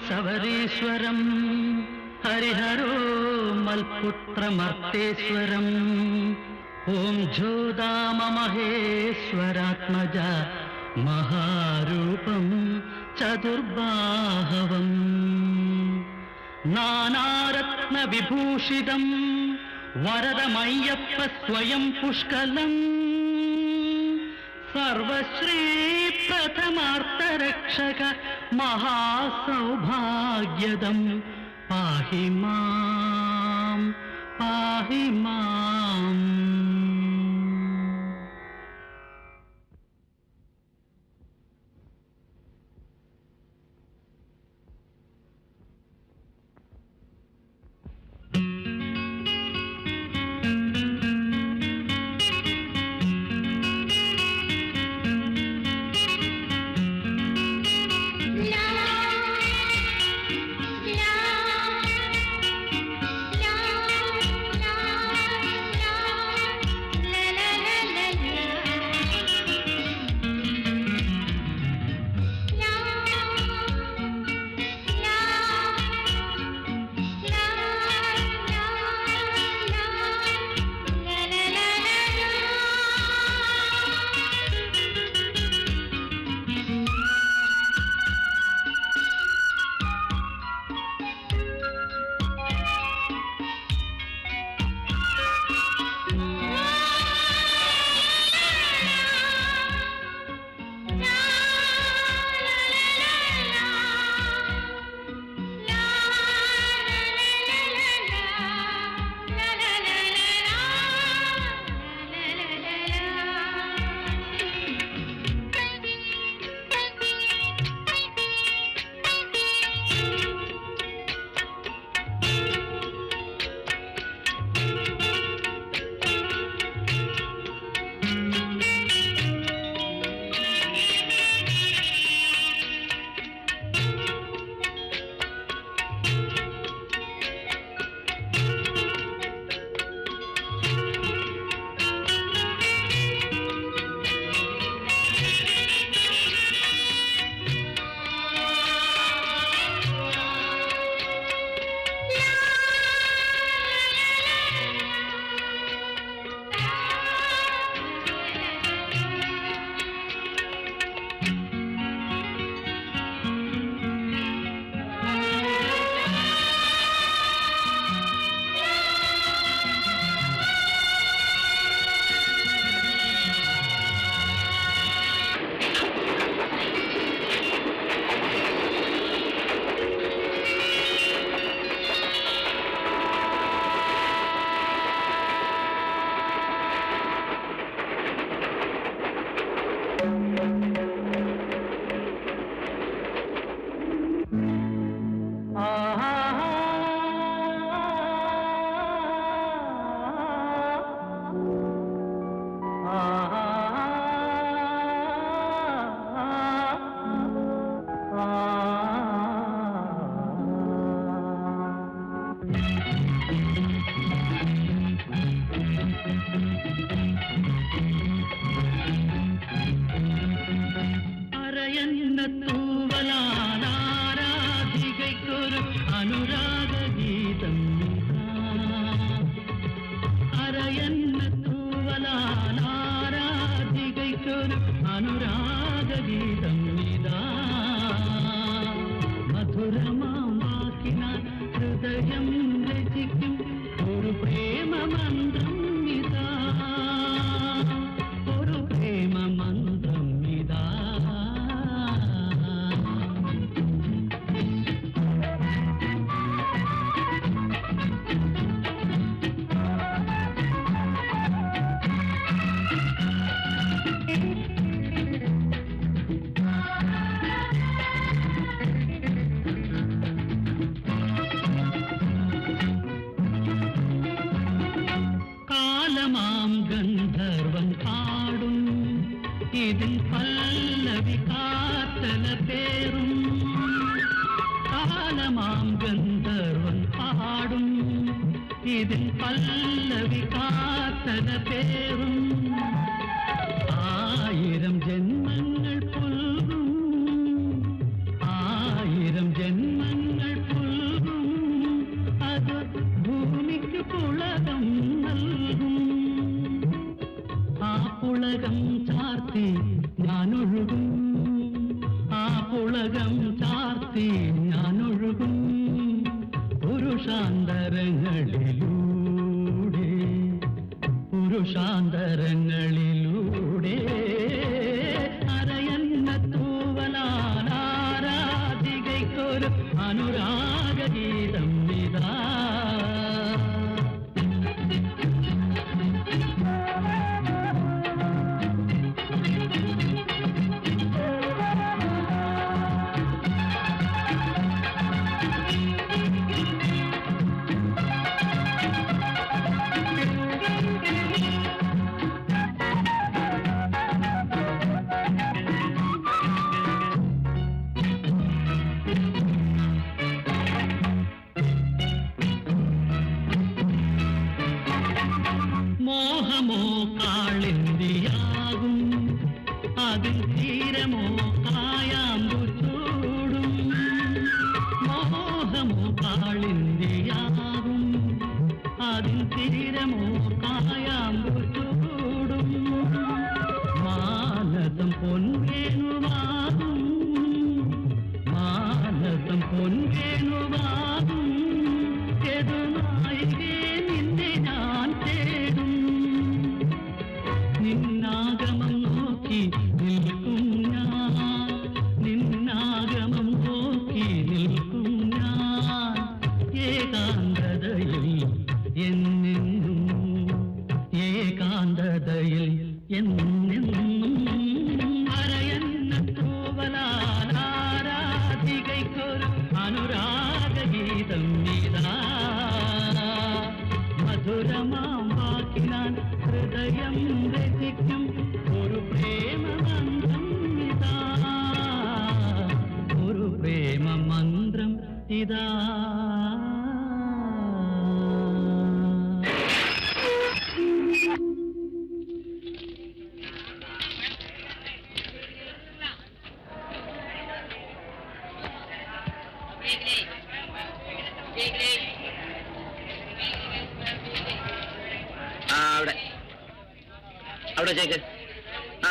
സവരീശ്വരം ഹരിഹരോ മൽപുത്രമർത്തേശ്വരം ഓം ജ്യോതാമമഹേശ്വരാത്മജ മഹാരൂപം ചതുർബാഹവം നാനാരത്ന വിഭൂഷിതം വരദമയ്യപ്പ സ്വയം പുഷ്കലം സർവശ്രീ പ്രഥമാർത്തരക്ഷക മഹാസൗഭാഗ്യദം പാഹി മാം പാഹി മാം. ആയിരം ജന്മങ്ങൾ പുൽകും, ആയിരം ജന്മങ്ങൾ പുരുഷാന്തരങ്ങളിലൂടെ പുരുഷാന്തരങ്ങളിലൂടെ അരയന്ന തൂവലാരാധികയ്ക്കൊരു അനുരാഗഗീതം ഇതാ. മോഹമോ കാളിന്തിയാകും അതിൽ തീരമോ കായാമ്പു ചൂടും. മോഹമോ കാളിന്തിയാകും അതിൽ തീരമോ കായാമ്പു ചൂടും. മാനസം പൊൻവേണുവാകും മാനസം പൊൻവേണുവാകും. എതുനായികേ നിന്നെ ഞാൻ തേടും. നിന്നാഗമം നോക്കി നിൽക്കും ഞാൻ നിന്നാഗമം നോക്കി നിൽക്കും ഞാൻ. ഏകാന്തതയിൽ എന്നെന്നും ഏകാന്തതയിൽ എന്നെന്നും അരയന്ന തൂവലാരാധികയ്ക്കൊരു അനുരാഗഗീതം ഇതാ. മധുരമാം വാക്കിനാൽ ഹൃദയം രചിക്കും ഒരു പ്രേമമന്ത്രം ഇതാ. ഒരു പ്രേമമന്ത്രം ഇതാ. അവിടെ അവിടെ ചേക്ക്. ആ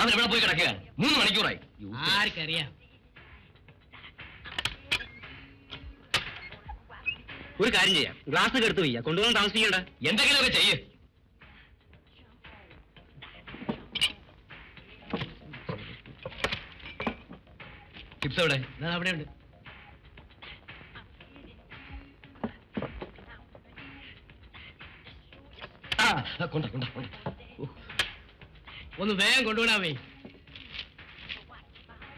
അവൻ എവിടെ പോയി കിടക്കുക? 3 മണിക്കൂറായി. ആർക്കറിയാം? ഒരു കാര്യം ചെയ്യാം, ഗ്ലാസ് ഒക്കെ എടുത്ത് വയ്യ, കൊണ്ടുപോകാൻ താമസിക്കണ്ട. എന്തെങ്കിലുമൊക്കെ ചെയ്യ്. ടിപ്സ് എവിടെ? അവിടെ ഉണ്ട്. കൊണ്ട ഒന്ന് വേഗം കൊണ്ടുവിടാമേ.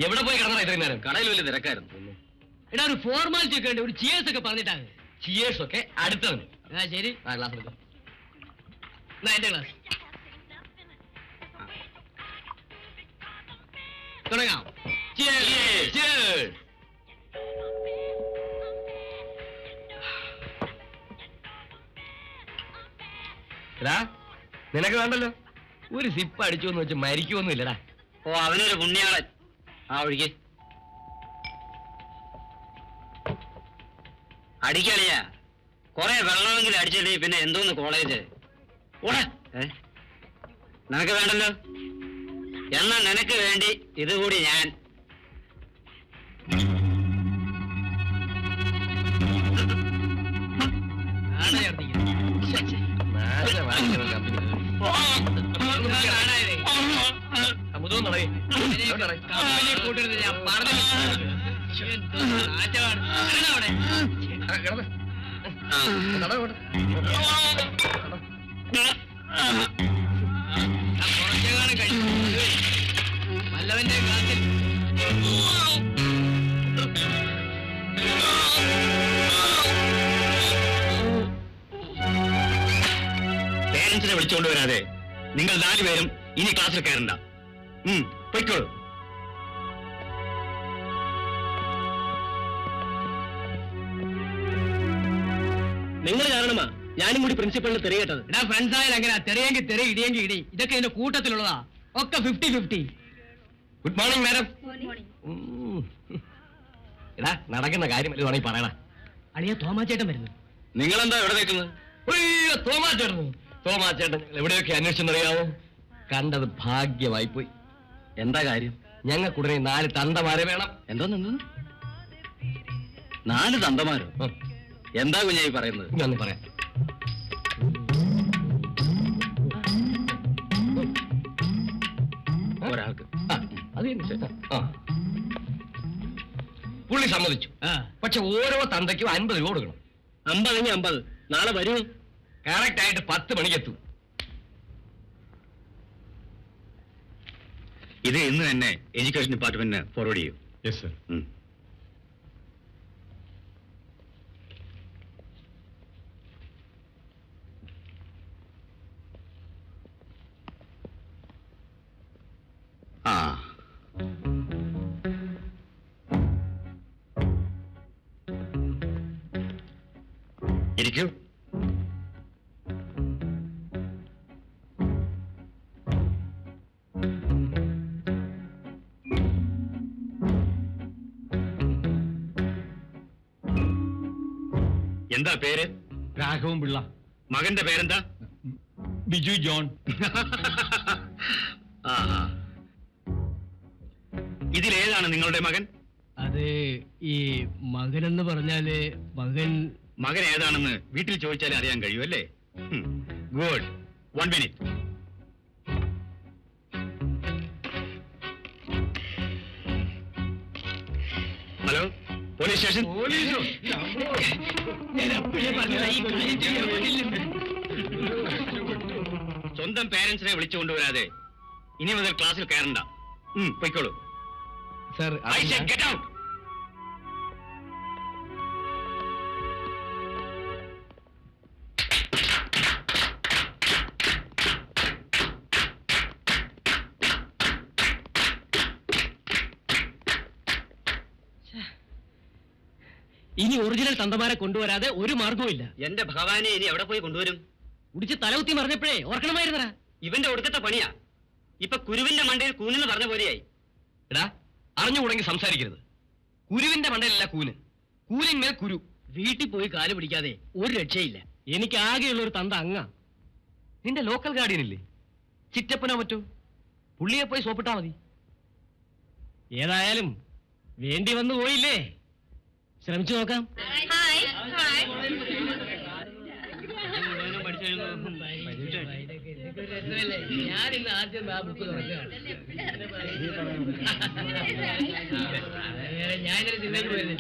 എവിടെ പോയി കിടന്നാ ഇത്രയും നേരം? കടയിൽ വലിയ തിരക്കായിരുന്നു. എടാ ഒരു ഫോർമാലിറ്റി ഒക്കെ ഉണ്ട്, ഒരു ചിയേഴ്സ് ഒക്കെ പറഞ്ഞിട്ടാണ്. ചിയേഴ്സ് ഒക്കെ അടുത്തവന്. ശരി, ഗ്ലാസ് എടുക്കാം. എന്റെ ക്ലാസ് തുടങ്ങാം. നിനക്ക് വേണ്ടല്ലോ, ഒരു സിപ്പ് അടിച്ചു എന്ന് വെച്ച് മരിക്കുമൊന്നും ഇല്ലടാ. ഓ, അവനൊരു പുണ്യാളൻ. ആ ഒഴിക്ക്. അടിക്കളിയാ, കൊറേ വെള്ളമെങ്കിലും അടിച്ചിട്ടേ പിന്നെ എന്തോന്ന് കോളേജ്. ഓടെ നിനക്ക് വേണ്ടല്ലോ. എന്നാ നിനക്ക് വേണ്ടി ഇതുകൂടി ഞാൻ. കൂട്ടരുത്, ഞാൻ പറഞ്ഞു. കുറച്ചേക്കാണ് കഴിച്ചു വല്ലവന്റെ ക്ലാസ്സിൽ. പേരൻസിനെ വിളിച്ചുകൊണ്ടുവരാതെ നിങ്ങൾ 4 പേരും ഇനി ക്ലാസ്സിൽ കയറണ്ട. പൊയ്ക്കോളൂ. നിങ്ങൾ കാരണമാ ഞാനും കൂടി പ്രിൻസിപ്പളിന് തെറിയേട്ടത്. എടാ ഫ്രണ്ട്സ് ആയാലും അങ്ങനെ തെറിയെങ്കിൽ തെറി, ഇടിയെങ്കിൽ ഇടി. ഇതൊക്കെ ഇതിന്റെ കൂട്ടത്തിലുള്ളതാ. ഒക്കെ 50-50. Good morning madam. എടാ നടക്കുന്ന കാര്യം വല്ലതുവാണെങ്കിൽ പറയണ. അളിയ തോമാച്ചേട്ടൻ വരുന്നു. നിങ്ങളെന്താ എവിടെ നിൽക്കുന്നത്? തോമാച്ചേട്ടൻ ഞങ്ങൾ എവിടെയൊക്കെ അന്വേഷിച്ചെന്നറിയാവോ? കണ്ടത് ഭാഗ്യമായി പോയി. എന്താ കാര്യം? ഞങ്ങൾക്കുടനെ 4 തന്തമാരെ വേണം. എന്തോന്നു? 4 തന്തമാരോ? എന്താ കുഞ്ഞായി പറയുന്നത്? ഞാൻ പറയാം. ഒരാൾക്ക് അത് പുള്ളി സമ്മതിച്ചു. പക്ഷെ ഓരോ തന്തയ്ക്കും 50 രൂപ കൊടുക്കണം. 50 നാളെ വരൂ. കറക്റ്റ് ആയിട്ട് 10 മണിക്കെത്തും. ഇത് ഇന്ന് തന്നെ എഡ്യൂക്കേഷൻ ഡിപ്പാർട്ട്മെന്റിന് ഫോർവേഡ് ചെയ്യും. Yes sir. ആ ഇരിക്കൂ. എന്താ പേര്? രാഘവൻ പിള്ള. മകന്റെ പേരെന്താ? ബിജു ജോൺ. ഇതിലേതാണ് നിങ്ങളുടെ മകൻ? അത് ഈ മകനെന്ന് പറഞ്ഞാല് മകൻ ഏതാണെന്ന് വീട്ടിൽ ചോദിച്ചാലേ അറിയാൻ കഴിയുമല്ലേ? Good. 1 minute. Hello, police station. സ്വന്തം പേരൻസിനെ വിളിച്ചു കൊണ്ടുവരാതെ ഇനി മുതൽ ക്ലാസ്സിൽ കയറണ്ട. പൊയ്ക്കോളൂ. Sir, I said get out. ഇനി ഒറിജിനൽ തന്തമാരെ കൊണ്ടുവരാതെ ഒരു മാർഗവും ഇല്ല. എന്റെ ഭഗവാനെ, ഇനി എവിടെ പോയി കൊണ്ടുവരും? ഉടിച്ച് തലകുത്തി മറിഞ്ഞപ്പോഴേ ഓർക്കണമായിരുന്നടാ. ഇവന്റെ ഒടുക്കത്തെ പണിയാ. ഇപ്പൊ കുരുവിന്റെ മണ്ടയിൽ കൂനെന്ന് പറഞ്ഞ പോലെയായി. എടാ, അറിഞ്ഞുകൂടെങ്കിൽ സംസാരിക്കരുത്. കുരുവിന്റെ മണ്ടയിലല്ല കൂന്, കൂനിന്മേൽ കുരു. വീട്ടിൽ പോയി കാല് പിടിക്കാതെ ഒരു രക്ഷയില്ല. എനിക്ക് ആകെയുള്ള ഒരു തന്ത അങ്ങ. നിന്റെ ലോക്കൽ ഗാർഡിയൻ ഇല്ലേ, ചിറ്റപ്പനോ മറ്റോ? പുള്ളിയെ പോയി സോപ്പിട്ടാ മതി. ഏതായാലും വേണ്ടി വന്നു പോയില്ലേ, ശ്രമിച്ചു നോക്കാം. ഞാൻ ഇന്ന് ആദ്യം ആ ബുക്ക് തുറക്കുകയാണ്. ഞാനൊരു സിനിമയ്ക്ക് പോയിരുന്നു.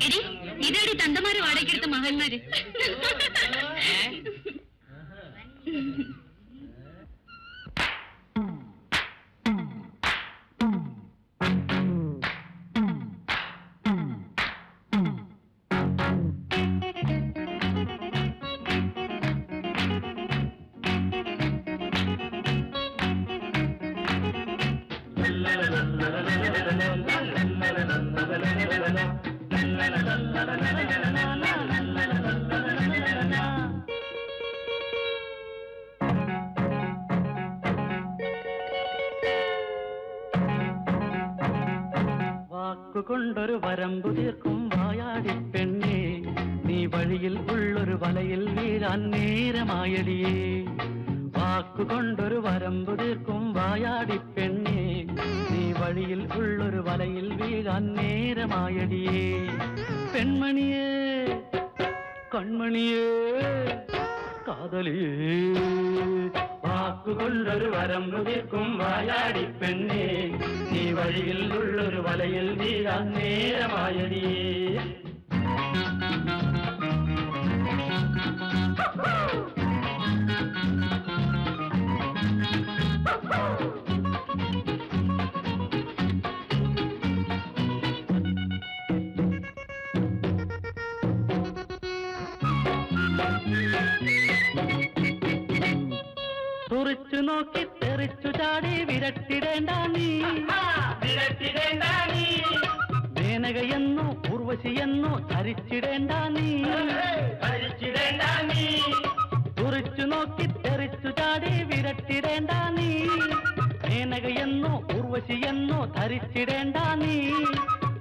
ഇതേടി തന്തമാര് വാടകയ്ക്കെടുത്ത മകന്മാര്. കൊണ്ടൊരു വരമ്പു തീർക്കും വായാടി പെണ്ണേ, നീ വഴിയിൽ ഉള്ളൊരു വലയിൽ വീഴാൻ നേരമായടിയേ. വാ വാക്കുകൊണ്ടൊരു വരമ്പു തീർക്കും വായാടി പെണ്ണേ, നീ വഴിയിൽ ഉള്ളൊരു വലയിൽ വീഴാൻ നേരമായടിയേ. പെൺമണിയേ കൺമണിയേ കാതലിയേ, വാക്കുകൊണ്ടൊരു വരമ്പു തീർക്കും വായാടി പെണ്ണേ, നീ വഴിയിൽ ഉള്ളൊരു വലയിൽ വീഴാൻ നേരമായടിയേ. തുറിച്ചു നോക്കി തെറിച്ചു ചാടി വിരട്ടിടേണ്ട നീ, വിരട്ടിടേണ്ട നീ. മേനകയെന്നോ ഉർവശിയെന്നോ ധരിച്ചിടേണ്ട നീ, ധരിച്ചിടേണ്ട നീ. തുറിച്ചു നോക്കി തെറിച്ചു ചാടി വിരട്ടിടേണ്ട നീ, മേനകയെന്നോ ഉർവശിയെന്നോ ധരിച്ചിടേണ്ട നീ.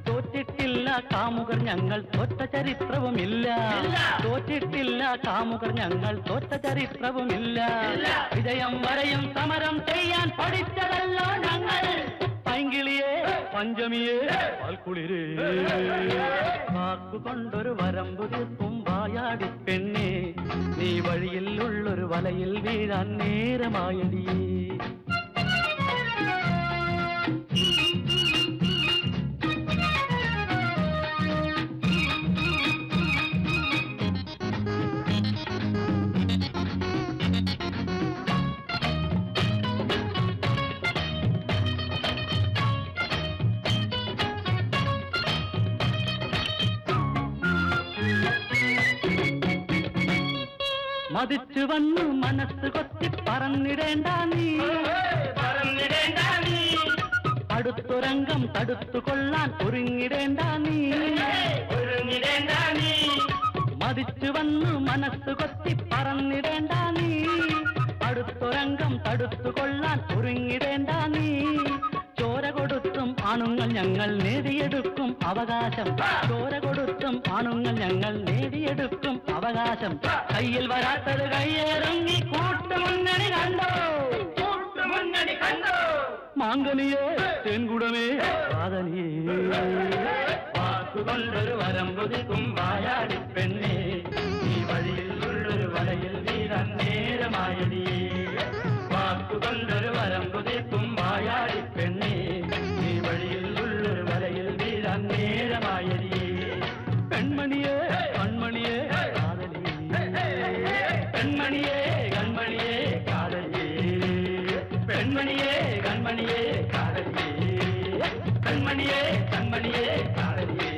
തോറ്റിട്ടില്ല കാമുകർ ഞങ്ങൾ തോറ്റ ചരിത്രവുമില്ല, തോറ്റിട്ടില്ല കാമുകർ ഞങ്ങൾ തോറ്റ ചരിത്രവുമില്ല. വിജയം വരെയും സമരം ചെയ്യാൻ പഠിച്ചതല്ലോ ഞങ്ങൾ. പൈങ്കിളിയെ പഞ്ചമിയെ പാൽക്കുളിരേ, വാക്കുകൊണ്ടൊരു വരമ്പു തീർക്കും വായാടി പെണ്ണേ, നീ വഴിയിൽ ഉള്ളൊരു വലയിൽ വീഴാൻ നേരമായടിയേ. മതിച്ചു വന്നു മനസ്സ് കൊത്തി പറന്നിടേണ്ട നീ, പറന്നിടേണ്ട നീ. അടുത്തൊരംഗം തടുത്തു കൊള്ളാൻ ഒരുങ്ങിടേണ്ട നീ, ഒരുങ്ങിടേണ്ട നീ. മതിച്ചു വന്നു മനസ്സ് കൊത്തി പറന്നിടേണ്ട നീ, അടുത്തൊരംഗം തടുത്തു കൊള്ളാൻ ഒരുങ്ങിടേണ്ട നീ. ചോര കൊടുത്തും ആണുങ്ങൾ ഞങ്ങൾ നേടിയെടുക്കും അവകാശം, ചോര കൊടുത്തും ആണുങ്ങൾ ഞങ്ങൾ നേടിയെടുക്കും അവകാശം. കയ്യിൽ വരാത്തത് കയ്യേറും ഈ കൂട്ടുമുന്നണി കണ്ടോ, കൂട്ടുമുന്നണി കണ്ടോ. മാങ്കനിയേ തേൻകുടമേ വാദനിയേ, വാക്കുകൊണ്ടൊരു വരമ്പു തീർക്കും വായാടി പെണ്ണേ, ഈ വഴിയിൽ ഉള്ളൊരു വലയിൽ വീഴാൻ നേരമായടിയേ. വാക്കുകൊണ്ടൊരു വരമ്പു തീർക്കും വായാടി പെണ്ണേ, ഈ വഴിയിൽ ഉള്ളൊരു വലയിൽ വീഴാൻ നേരമായടിയേ. പെൺമണിയേ കൺമണിയേ കാതലിയേ, പെൺമണിയേ കൺമണിയേ കാതലിയേ, പെൺമണിയേ കൺമണിയേ കാതലിയേ, പെൺമണിയേ കൺമണിയേ കാതലിയേ.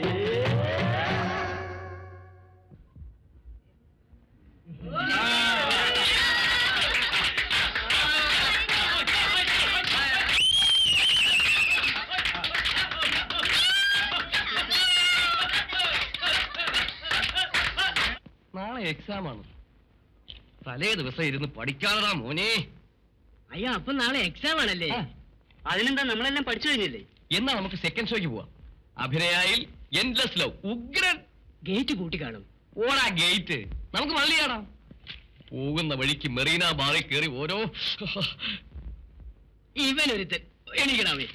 നാളെ എക്സാം ആണ്. തലേ ദിവസം ഇരുന്ന് പഠിക്കാതാ മോനെ. അയ്യോ, അപ്പൊ നാളെ എക്സാം ആണല്ലേ? അതിനെന്താ, നമ്മളെല്ലാം പഠിച്ചു കഴിഞ്ഞില്ലേ? എന്നാ നമുക്ക് സെക്കൻഡ് ഷോയ്ക്ക് പോവാം. അഭിനയായിൽ എൻഡ്ലെസ് ലവ് ഉഗ്രൻ. ഗേറ്റ് കൂട്ടി കാണും. ഓടാ ഗേറ്റ്, നമുക്ക് മള്ളി കാണാം. പോകുന്ന വഴിക്ക് മെറീന ബാറിൽ കയറി ഓരോ ഇവനൊരുത്തൻ എണീക്കണമേ.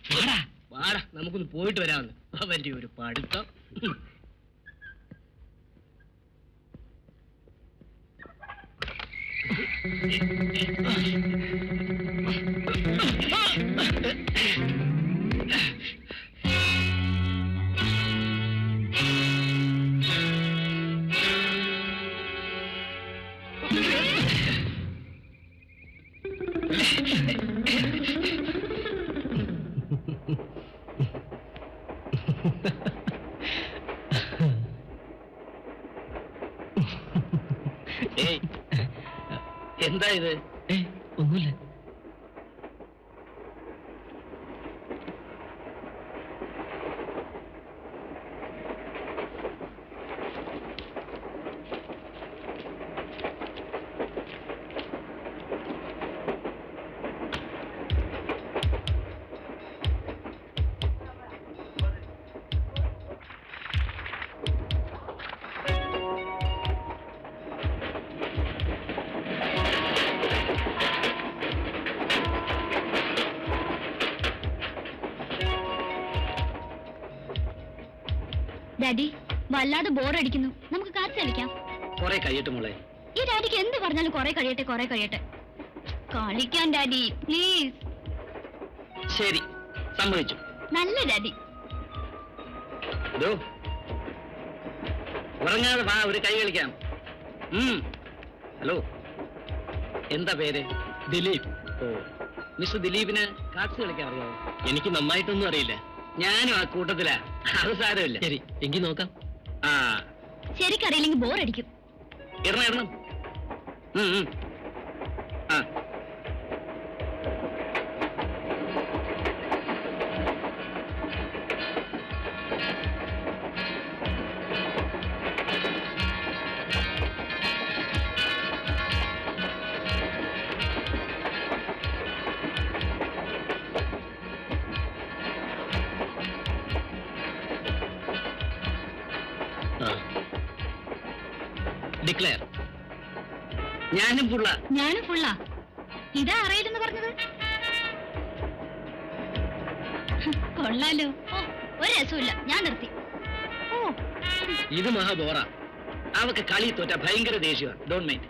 വാടാ നമുക്കൊന്ന് പോയിട്ട് വരാമെന്ന്. അവന്റെ ഒരു പഠിത്തം. എന്താ ഇത്? ഒന്നുമില്ല. ഡാഡി വല്ലാതെ ബോറടിക്കുന്നു, നമുക്ക് കാറ്റ് കളിക്കാം. കുറെ കഴിയട്ടെ മോളെ. ഈ ഡാഡിക്ക് എന്ത് പറഞ്ഞാലും കുറെ കഴിയട്ടെ കളിക്കാൻ ഡാഡി പ്ലീസ്. ശരി, സമ്മതിച്ചു. നല്ല ഡാഡി. ഉറങ്ങാതെ വാ, ഒരു കൈ കളിക്കാം. ഹലോ, എന്താ പേര്? ദിലീപ്. ഓ, മിസ്റ്റർ ദിലീപിന് കാർഡ്സ് കളിക്കാൻ അറിയാമോ? എനിക്ക് നന്നായിട്ടൊന്നും അറിയില്ല. ഞാനും ആ കൂട്ടത്തിലാ. അത് സാരമില്ല. ശരി, എങ്കിൽ നോക്കാം. ആ, ശരിക്കറിയില്ലെങ്കിൽ ബോറടിക്കും. ഇറണം. ആ, ഡിക്ലെയർ. ഞാനും ഫുള്ളാ. ഇതാ അറിയില്ലെന്ന് പറഞ്ഞത്. കൊള്ളാലോ. ഓ, ഒരു രസമില്ല, ഞാൻ നിർത്തി. ഓ, ഇത് മഹാബോറ. അവക്ക് കളി തോറ്റ ഭയങ്കര ദേഷ്യമാണ്. Don't mind.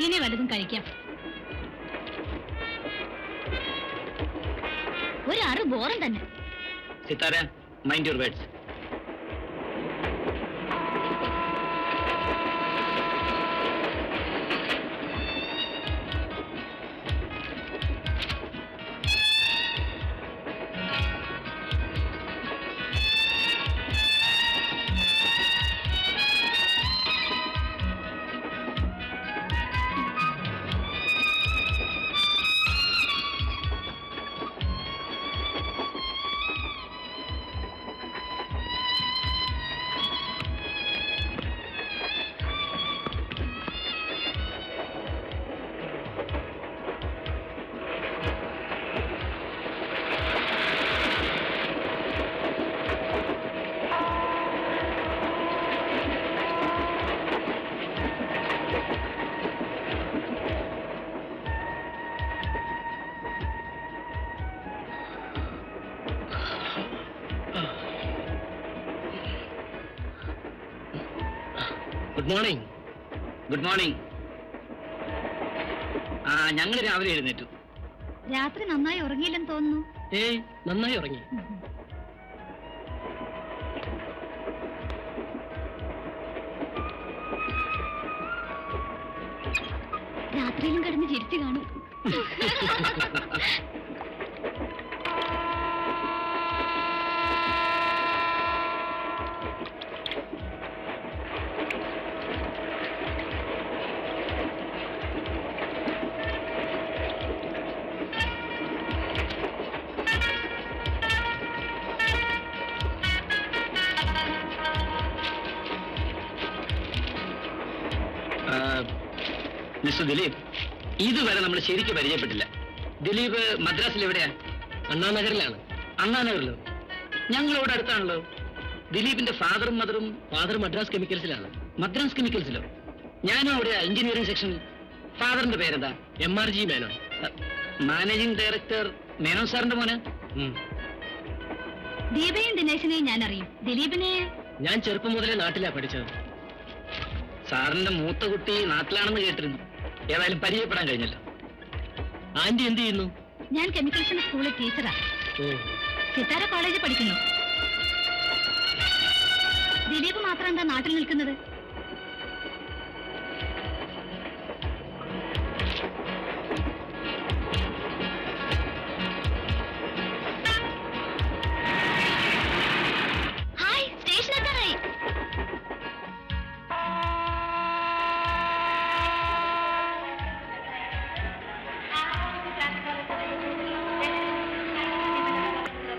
ഇനി വല്ലതും കഴിക്കാം. ഒരു അറു ബോറം തന്നെ. Sithara, mind your words. Good morning. Good morning. ആ, ഞങ്ങൾ രാവിലെ എഴുന്നേറ്റു. രാത്രി നന്നായി ഉറങ്ങിയില്ലെന്ന് തോന്നുന്നു. ഏയ്, നന്നായി ഉറങ്ങി. രാത്രിയിലും കിടന്ന് ചിരിച്ചു കാണും. മിസ്റ്റർ ദിലീപ്, ഇതുവരെ നമ്മൾ ശരിക്കും പരിചയപ്പെട്ടില്ല. ദിലീപ് മദ്രാസിൽ എവിടെയാ? അണ്ണാനഗറിലാണ്. അണ്ണാനഗറിലോ? ഞങ്ങളിവിടെ അടുത്താണല്ലോ. ദിലീപിന്റെ ഫാദറും മദറും? ഫാദർ മദ്രാസ് കെമിക്കൽസിലാണ്. മദ്രാസ് കെമിക്കൽസിലോ? ഞാനും അവിടെയാ, എഞ്ചിനീയറിംഗ് സെക്ഷനിൽ. ഫാദറിന്റെ പേരെന്താ? MRG Menon. Managing director Menon സാറിന്റെ മോന്? ദീപയും ദിനേശിനെയും ഞാൻ അറിയും. ദിലീപിനെ ഞാൻ ചെറുപ്പം മുതലേ നാട്ടിലാ പഠിച്ചത്. സാറിന്റെ മൂത്ത കുട്ടി നാട്ടിലാണെന്ന് കേട്ടിരുന്നു. ഏതായാലും പരിചയപ്പെടാൻ കഴിഞ്ഞല്ലോ. ആന്റി എന്ത് ചെയ്യുന്നു? ഞാൻ കെമിക്കൽസിന്റെ സ്കൂളിൽ ടീച്ചറാ. സിത്താര കോളേജിൽ പഠിക്കുന്നു. ദിലീപ് മാത്രം എന്താ നാട്ടിൽ നിൽക്കുന്നത്? ഹായ്, സ്റ്റേഷനെത്താറായി.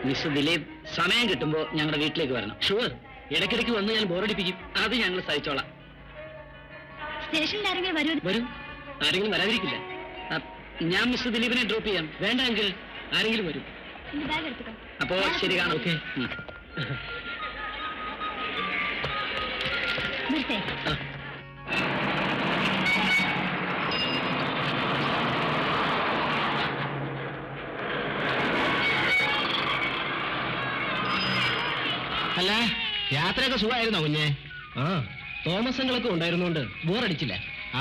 മിസ്റ്റർ ദിലീപ് സമയം കിട്ടുമ്പോ ഞങ്ങളുടെ വീട്ടിലേക്ക് വരണം. ഷുവർ. ഇടയ്ക്കിടയ്ക്ക് വന്ന് ഞാൻ ബോറടിപ്പിക്കും. അത് ഞങ്ങൾ സഹിച്ചോളാം. സ്റ്റേഷനിൽ ആരെങ്കിലും വരൂ? വരും. ആരെങ്കിലും വരാതിരിക്കില്ല. ഞാൻ മിസ്റ്റർ ദിലീപിനെ ഡ്രോപ്പ് ചെയ്യാം. വേണ്ടെങ്കിൽ ആരെങ്കിലും വരും. ബാഗ് എടുത്തുക്കോ. അപ്പോ ശരി കാണാം. ഓക്കെ. നിർത്തേ. അല്ല, യാത്രയൊക്കെ സുഖമായിരുന്നോ കുഞ്ഞെ? ആ, തോമസങ്ങളൊക്കെ ഉണ്ടായിരുന്നോണ്ട് ബോറടിച്ചില്ല.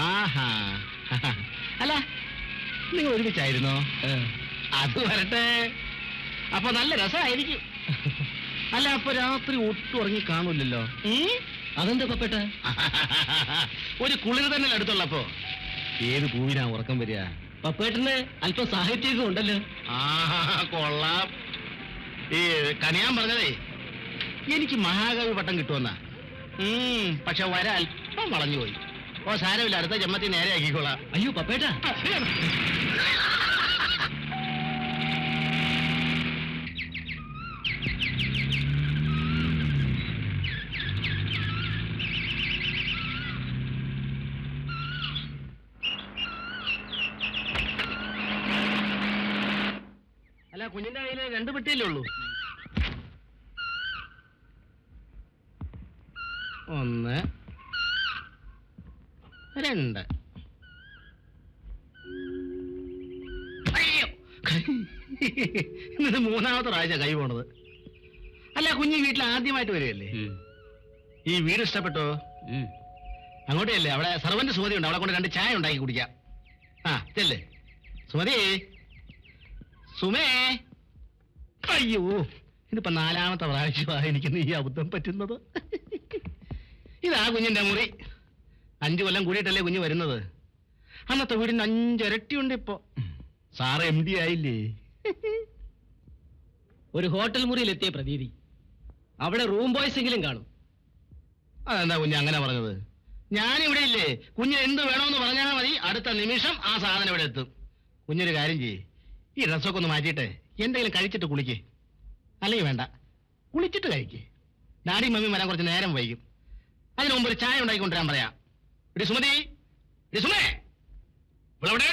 ആഹാ. അല്ല, നിങ്ങൾ ഒരുമിച്ചായിരുന്നോ? അത് വരട്ടെ. അപ്പൊ നല്ല രസമായിരിക്കും. അല്ല, അപ്പൊ രാത്രി ഒട്ടും ഉറങ്ങി കാണൂലല്ലോ. അതെന്താ പപ്പേട്ട? ഒരു കുളിർ തന്നെ അടുത്തുള്ളപ്പോ ഏത് പൂവിനാ ഉറക്കം വരിക? പപ്പേട്ടന് അല്പം സാഹിത്യമൊക്കെ ഉണ്ടല്ലോ. ആഹാ, കൊള്ളാം. ഈ കനിയാൻ പറഞ്ഞതേ എനിക്ക് മഹാകവി പട്ടം കിട്ടുമെന്നാ. പക്ഷെ വര അല്പം വളഞ്ഞുപോയി. ഓ സാരമില്ല, അടുത്ത ജന്മത്തിൽ നേരെ ആക്കിക്കോളാം. അയ്യോ പപ്പേട്ട. അല്ല, കുഞ്ഞിന്റെ കയ്യില് 2 പെട്ടിയല്ലേ ഉള്ളൂ? 1 2. അയ്യോ, ഇത് 3ാമത്തെ പ്രാവശ്യം കൈ പോണത്. അല്ല, കുഞ്ഞി വീട്ടിൽ ആദ്യമായിട്ട് വരികയല്ലേ? ഈ വീട് ഇഷ്ടപ്പെട്ടോ? അങ്ങോട്ടേയല്ലേ? അവിടെ സർവന്റ് സുമതി ഉണ്ട്. അവളെ കൊണ്ട് 2 ചായ ഉണ്ടാക്കി കുടിക്കാം. ആ ചെല്ലേ സുമതി. സുമേ. അയ്യോ, ഇതിപ്പോ 4ാമത്തെ പ്രാവശ്യമാണ് എനിക്ക് ഈ അബദ്ധം പറ്റുന്നത്. ഇതാ കുഞ്ഞിന്റെ മുറി. 5 കൊല്ലം കൂടിയിട്ടല്ലേ കുഞ്ഞ് വരുന്നത്. അന്നത്തെ വീടിന് 5 ഇരട്ടിയുണ്ട് ഇപ്പോ. സാറ് MD ആയില്ലേ? ഒരു ഹോട്ടൽ മുറിയിലെത്തിയ പ്രതീതി. അവിടെ റൂം ബോയ്സ് എങ്കിലും കാണും. അതെന്താ കുഞ്ഞ് അങ്ങനെ പറഞ്ഞത്? ഞാനിവിടെ ഇല്ലേ? കുഞ്ഞിന് എന്ത് വേണമെന്ന് പറഞ്ഞാൽ മതി, അടുത്ത നിമിഷം ആ സാധനം ഇവിടെ എത്തും. കുഞ്ഞൊരു കാര്യം ചെയ്യേ, ഈ ഡ്രസ്സൊക്കെ ഒന്ന് മാറ്റിയിട്ട് എന്തെങ്കിലും കഴിച്ചിട്ട് കുളിക്കേ. അല്ലെങ്കിൽ വേണ്ട, കുളിച്ചിട്ട് കഴിക്കേ. ഡാഡി മമ്മി വരാൻ കുറച്ച് നേരം വൈകും. അതിനു മുമ്പ് ഒരു ചായ ഉണ്ടാക്കിക്കൊണ്ടിരാൻ പറയാം. ഇടി സുമതി, ഇടി സുമേ, ഇവിടെ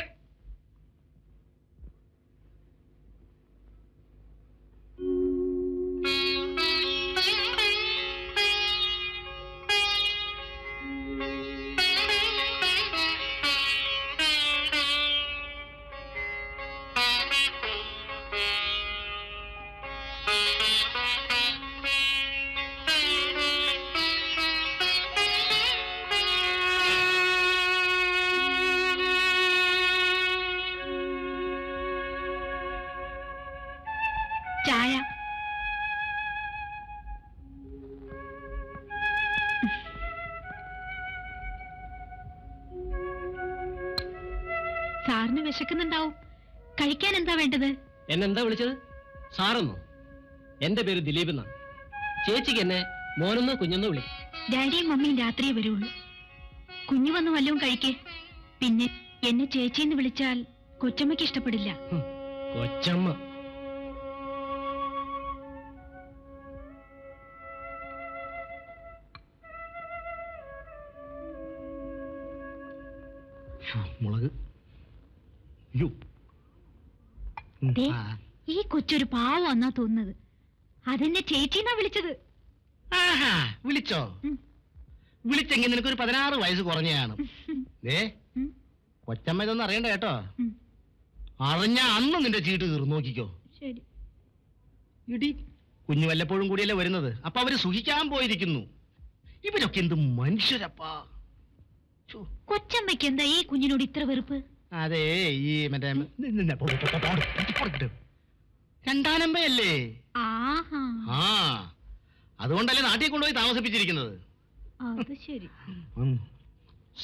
ചായ. സാറിന് വിശക്കുന്നുണ്ടാവും. കഴിക്കാൻ എന്താ വേണ്ടത്? എന്നെന്താ വിളിച്ചത്? സാറെന്നോ? എന്റെ പേര് ദിലീപ് എന്നാണ്. ചേച്ചിക്ക് എന്നെ മോനെന്നോ കുഞ്ഞെന്നോ വിളിക്കും. ഡാഡിയും മമ്മിയും രാത്രിയെ വരുള്ളൂ. കുഞ്ഞു വന്ന് വല്ലതും കഴിക്കേ. പിന്നെ എന്നെ ചേച്ചിന്ന് വിളിച്ചാൽ കൊച്ചമ്മയ്ക്ക് ഇഷ്ടപ്പെടില്ല. കൊച്ചമ്മ. മുളക്. ഈ കൊച്ചൊരു പാവന്നാ തോന്നുന്നത്. അതെന്നെ ചേച്ചിന്നാ വിളിച്ചത്. ആഹാ, വിളിച്ചോ? വിളിച്ചെങ്കിൽ നിനക്കൊരു 16 വയസ്സ് കുറഞ്ഞാണ്. കൊച്ചമ്മ ഇതൊന്നും അറിയണ്ട കേട്ടോ. അറിഞ്ഞ അന്ന് നിന്റെ ചീട്ട് കീറും. നോക്കിക്കോ. ശരി. ഇടി, കുഞ്ഞു വല്ലപ്പോഴും കൂടിയല്ലേ വരുന്നത്. അപ്പൊ അവര് സുഖിക്കാൻ പോയിരിക്കുന്നു. ഇവരൊക്കെ എന്ത് മനുഷ്യരപ്പാ. കൊച്ചമ്മയ്ക്ക് എന്താ ഈ കുഞ്ഞിനോട് ഇത്ര വെറുപ്പ്? അതെ, ഈ മറ്റേ 2-ാനമ്മയല്ലേ. ആ, അതുകൊണ്ടല്ലേ നാട്ടിൽ കൊണ്ടുപോയി താമസിപ്പിച്ചിരിക്കുന്നത്. അത് ശരി.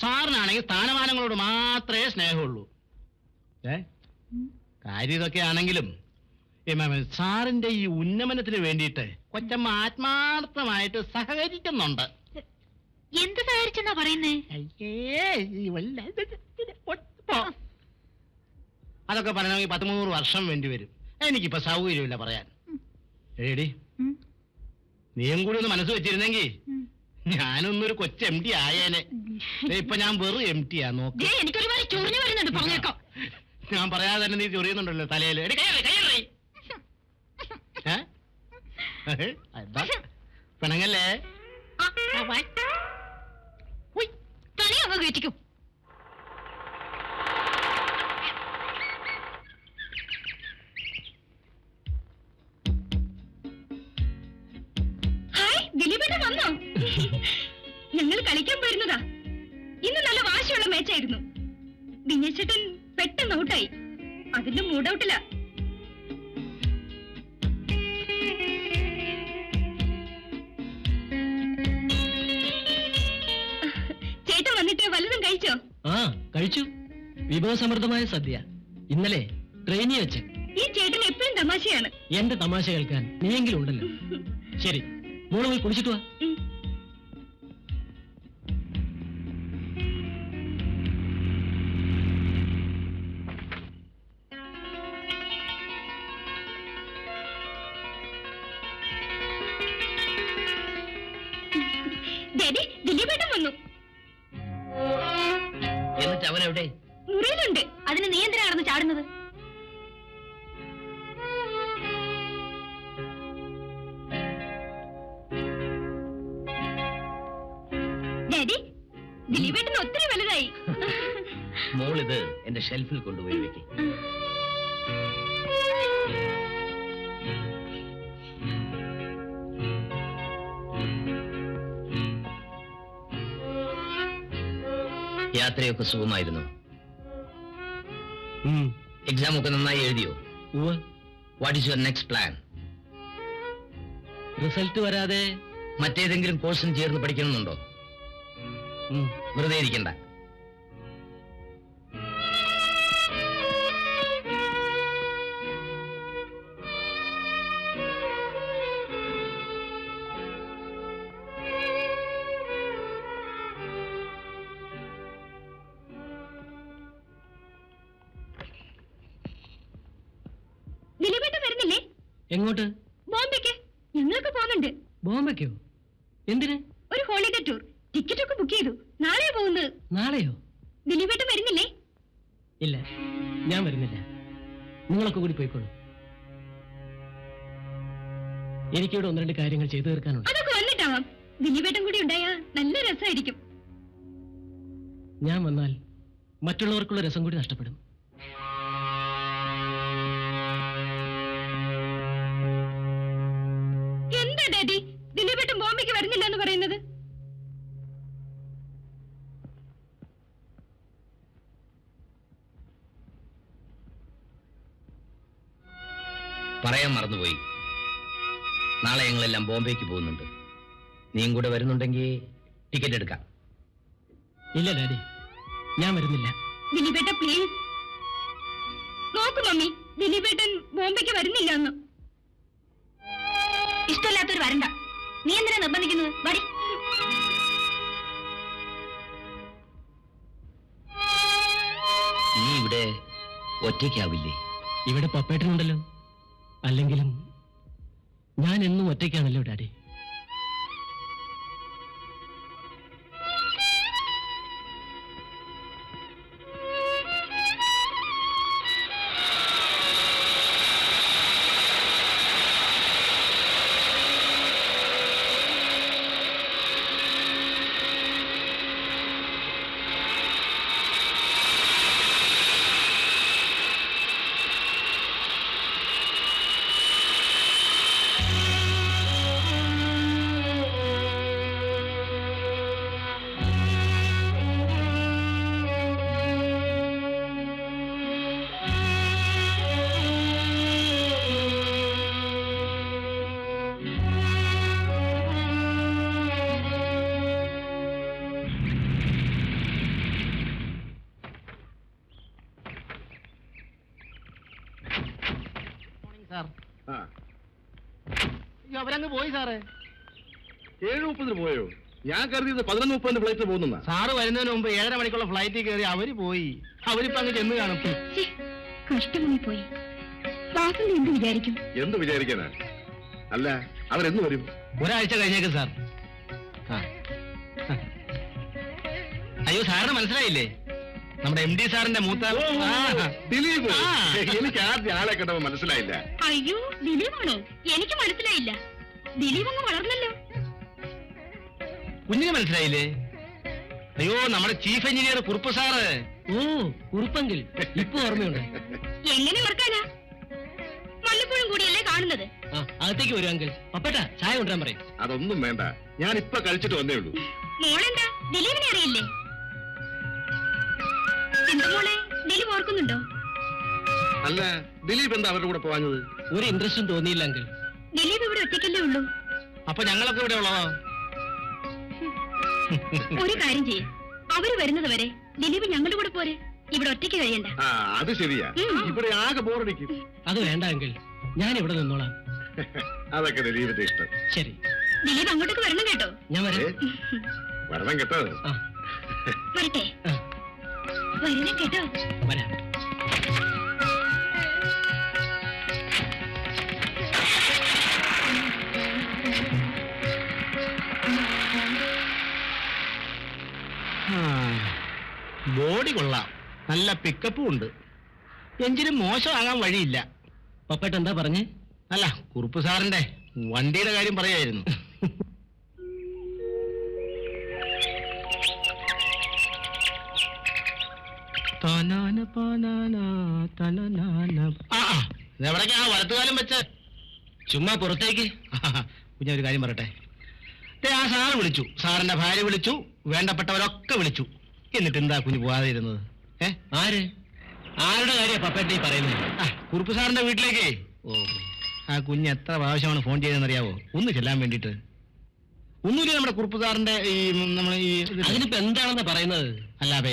സാറിനാണെങ്കിൽ സ്ഥാനമാനങ്ങളോട് മാത്രമേ സ്നേഹമുള്ളൂ. കാര്യം ഇതൊക്കെ ആണെങ്കിലും സാറിന്റെ ഈ ഉന്നമനത്തിന് വേണ്ടിയിട്ട് കൊച്ചമ്മ ആത്മാർത്ഥമായിട്ട് സഹകരിക്കുന്നുണ്ട്. എന്ത് സഹകരിച്ചെന്നാ പറയുന്നേ? അതൊക്കെ പറയണമെങ്കിൽ 13 വർഷം വേണ്ടി വരും. എനിക്കിപ്പോ സൗകര്യമില്ല പറയാൻ. എടി നീയും കൂടി ഒന്ന് മനസ്സ് വെച്ചിരുന്നെങ്കി ഞാനൊന്നൊരു കൊച്ചു MD ആയേനെ. ഇപ്പൊ ഞാൻ വെറും MT ആ. നോക്ക്, എനിക്കൊരുപാട് ചൊറിഞ്ഞു വരുന്നുണ്ട്, പറഞ്ഞേക്കാം. ഞാൻ പറയാതെ തന്നെ നീ ചൊറിയുന്നുണ്ടല്ലോ തലയിൽ. പിണങ്ങല്ലേ? തലയൊക്കെ കയറ്റിക്കും. ഹായ്, ദിലീപേട്ടൻ വന്നോ? ഞങ്ങൾ കളിക്കാൻ പോയിരുന്നതാ. ഇന്ന് നല്ല വാശിയുള്ള മാച്ചായിരുന്നു. ദിനേശേട്ടൻ പെട്ടെന്ന് ഔട്ടായി. അതിന്റെ മൂഡ് ഔട്ടില്ല. ചേട്ടൻ വന്നിട്ട് വല്ലതും കഴിച്ചോ? ആ, കഴിച്ചു. വിഭവസമൃദ്ധമായ സദ്യ. ഇന്നലെ ട്രെയിനിൽ വെച്ച്. ഈ ചേട്ടൻ എപ്പോഴും തമാശയാണ്. എന്റെ തമാശ കേൾക്കാൻ നീയെങ്കിലും ഉണ്ടല്ലോ. ശരി, മോള് പോയി കുടിച്ചിട്ട് വാ. ദിലീപേട്ടൻ വന്നു. എന്നിട്ട് അവനെവിടെ? മുറിയിലുണ്ട്. അതിന് നീ എന്തിനാ നടന്ന് ചാടുന്നത്? ഡാഡി, ദിലീപേട്ടൻ ഒത്തിരി വലുതായി. മോളിത് എന്റെ ഷെൽഫിൽ കൊണ്ടുപോയി വെക്ക്. യാത്രയൊക്കെ സുഖമായിരുന്നു? എക്സാം ഒക്കെ നന്നായി എഴുതിയോ? What is your next plan? Result വരാതെ മറ്റേതെങ്കിലും കോഴ്സിന് ചേർന്ന് പഠിക്കണമെന്നുണ്ടോ? വെറുതെ ഇരിക്കണ്ട. ദിലീപേട്ടൻ വരുന്നില്ലേ? എങ്ങോട്ട്? ബോംബെക്ക്. ഞങ്ങളൊക്കെ പോകുന്നുണ്ട്. ബോംബെക്കോ? എന്തിന്? ഒരു ഹോളിഡേ ടൂർ. ടിക്കറ്റ് ഒക്കെ ബുക്ക് ചെയ്തു. നാളെയാ പോകുന്നത്. നാളെയോ? ദിലീപേട്ടൻ വരുന്നില്ലേ? ഇല്ല, ഞാൻ വരുന്നില്ല. നിങ്ങളൊക്കെ കൂടി പോയിക്കോളൂ. എനിക്കിവിടെ ഒന്ന് രണ്ട് കാര്യങ്ങൾ ചെയ്തു തീർക്കാനുണ്ട്. അതൊക്കെ വന്നിട്ടാവാം. ദിലീപേട്ടൻ കൂടി ഉണ്ടായാ നല്ല രസമായിരിക്കും. ഞാൻ വന്നാൽ മറ്റുള്ളവർക്കുള്ള രസം കൂടി നഷ്ടപ്പെടും. എന്താ ഡാഡി, ദിലീപേട്ടൻ ബോംബെക്ക് വരുന്നില്ല എന്ന് പറയുന്നത്? പറയാൻ മറന്നുപോയി. നാളെ ഞങ്ങളെല്ലാം ബോംബെക്ക് പോകുന്നുണ്ട്. നീയും കൂടെ വരുന്നുണ്ടെങ്കിൽ ടിക്കറ്റ് എടുക്കാം. ഇല്ല ഡാഡി, ഞാൻ വരുന്നില്ല. ദിലീപേട്ടൻ പ്ലീസ്. നോക്കൂ മമ്മി, ദിലീപേട്ടൻ ബോംബെക്ക് വരുന്നില്ല എന്ന്. ഇഷ്ടമല്ലാത്തവർ വരണ്ട. നീ എന്തിനാ നിർബന്ധിക്കുന്നത്? വരി. നീ ഇവിടെ ഒറ്റയ്ക്കാവില്ലേ? ഇവിടെ പപ്പേട്ടനുണ്ടല്ലോ. അല്ലെങ്കിലും ഞാൻ എന്നും ഒറ്റയ്ക്കാണല്ലോ ഡാഡി. അവരങ്ങ് പോയി സാറേ. 7:30 പോയോ? ഞാൻ കരുതിയത് 11:30 ഫ്ലൈറ്റ് പോകുന്ന. സാറ് വരുന്നതിന് മുമ്പ് 7:30 മണിക്കുള്ള ഫ്ലൈറ്റിൽ കയറി അവര് പോയി. അവരിപ്പോ അങ്ങ് ചെന്ന് കാണും. കഷ്ടമായി പോയി. വാസന്തി എന്ത് വിചാരിക്കും? എന്ത് വിചാരിക്കാനാ? അല്ല അവരെന്ന് വരും? ഒരാഴ്ച കഴിഞ്ഞേക്കും സാർ. ആ. അയ്യോ, സാറിന് മനസ്സിലായില്ലേ? നമ്മുടെ MD സാറിന്റെ മൂത്ത ദിലീപ്. ആ. എനിക്ക് ആദ്യം ആളെ കണ്ടപ്പോ മനസ്സിലായില്ല. അയ്യോ, ദിലീപാണോ? എനിക്ക് മനസ്സിലായില്ല. ദിലീപ് അങ്ങ് വളർന്നല്ലോ. കുഞ്ഞിന് മനസ്സിലായില്ലേ? അയ്യോ, നമ്മുടെ ചീഫ് എഞ്ചിനീയർ കുറുപ്പ് സാറ്. ഓ, കുറുപ്പെങ്കിൽ ഇപ്പൊ ഓർമ്മയുണ്ട്. എങ്ങനെ ഓർക്കാനാ? വല്ലപ്പോഴും കൂടിയല്ലേ കാണുന്നത്. അകത്തേക്ക് വരും അങ്കിൾ. പപ്പേട്ട ചായ കൊണ്ടുവരാൻ പറയും. അതൊന്നും വേണ്ട, ഞാൻ ഇപ്പൊ കഴിച്ചിട്ട് വന്നേ ഉള്ളൂ. മോളെന്താ ദിലീപിനെ അറിയില്ലേ? എന്താ മോളെ, ദിലീപ് ഓർക്കുന്നുണ്ടോ? അല്ല, ദിലീപ് എന്താ അവരുടെ കൂടെ പോവാഞ്ഞത്? ഒരു ഇൻട്രസ്റ്റും തോന്നിയില്ല അങ്കിൾ. ദിലീപ് ഇവിടെ ഒറ്റയ്ക്കല്ലേ ഉള്ളൂ. അപ്പൊ ഞങ്ങളൊക്കെ ഇവിടെ ഉള്ളതോ? ഒരു കാര്യം ചെയ്യേ, അവര് വരുന്നത് വരെ ദിലീപ് ഞങ്ങളുടെ കൂടെ പോരെ. ഇവിടെ ഒറ്റയ്ക്ക് കഴിയണ്ട. ആ, അത് ശരിയാ. ഇവിടെ ആകെ ബോറടിക്കും. അത് വേണ്ട അങ്കിൾ, ഞാൻ ഇവിടെ നിന്നോളാം. അതൊക്കെ ദിലീപിന്റെ ഇഷ്ടം. ശരി, ദിലീപ് അങ്ങോട്ടേക്ക് വരണം കേട്ടോ. ഞാൻ ഏ, വരാം. വരണം കേട്ടോ. ആ, വരട്ടെ. ആ, വരണം കേട്ടോ. വരാം. ബോഡി കൊള്ളാം, നല്ല പിക്കപ്പും ഉണ്ട്. എഞ്ചിന് മോശമാകാൻ വഴിയില്ല. പപ്പേട്ട എന്താ പറഞ്ഞേ? അല്ല, കുറുപ്പ് സാറിന്റെ വണ്ടിയുടെ കാര്യം പറയായിരുന്നു. എവിടേക്കാ വലത്തുകാലം വെച്ച്? ചുമ്മാ പുറത്തേക്ക്. കുഞ്ഞ ഒരു കാര്യം പറയട്ടെ. ആ സാറ് വിളിച്ചു, സാറിന്റെ ഭാര്യ വിളിച്ചു, വേണ്ടപ്പെട്ടവരൊക്കെ വിളിച്ചു. എന്നിട്ട് എന്താ കുഞ്ഞ് പോകാതെ ഇരുന്നത്? ആര്? ആരുടെ കാര്യ പപ്പേട്ട ഈ പറയുന്നത്? കുറുപ്പ് സാറിന്റെ വീട്ടിലേക്കേ. ഓ, ആ കുഞ്ഞ് എത്ര പ്രാവശ്യമാണ് ഫോൺ ചെയ്തതെന്നറിയാവോ? ഒന്ന് ചെല്ലാൻ വേണ്ടിട്ട്. ഒന്നുമില്ല, നമ്മുടെ കുറുപ്പ് സാറിന്റെ ഈ നമ്മളെ ഈ അതിനിപ്പോ എന്താണെന്നാ പറയുന്നത്? അല്ലാതെ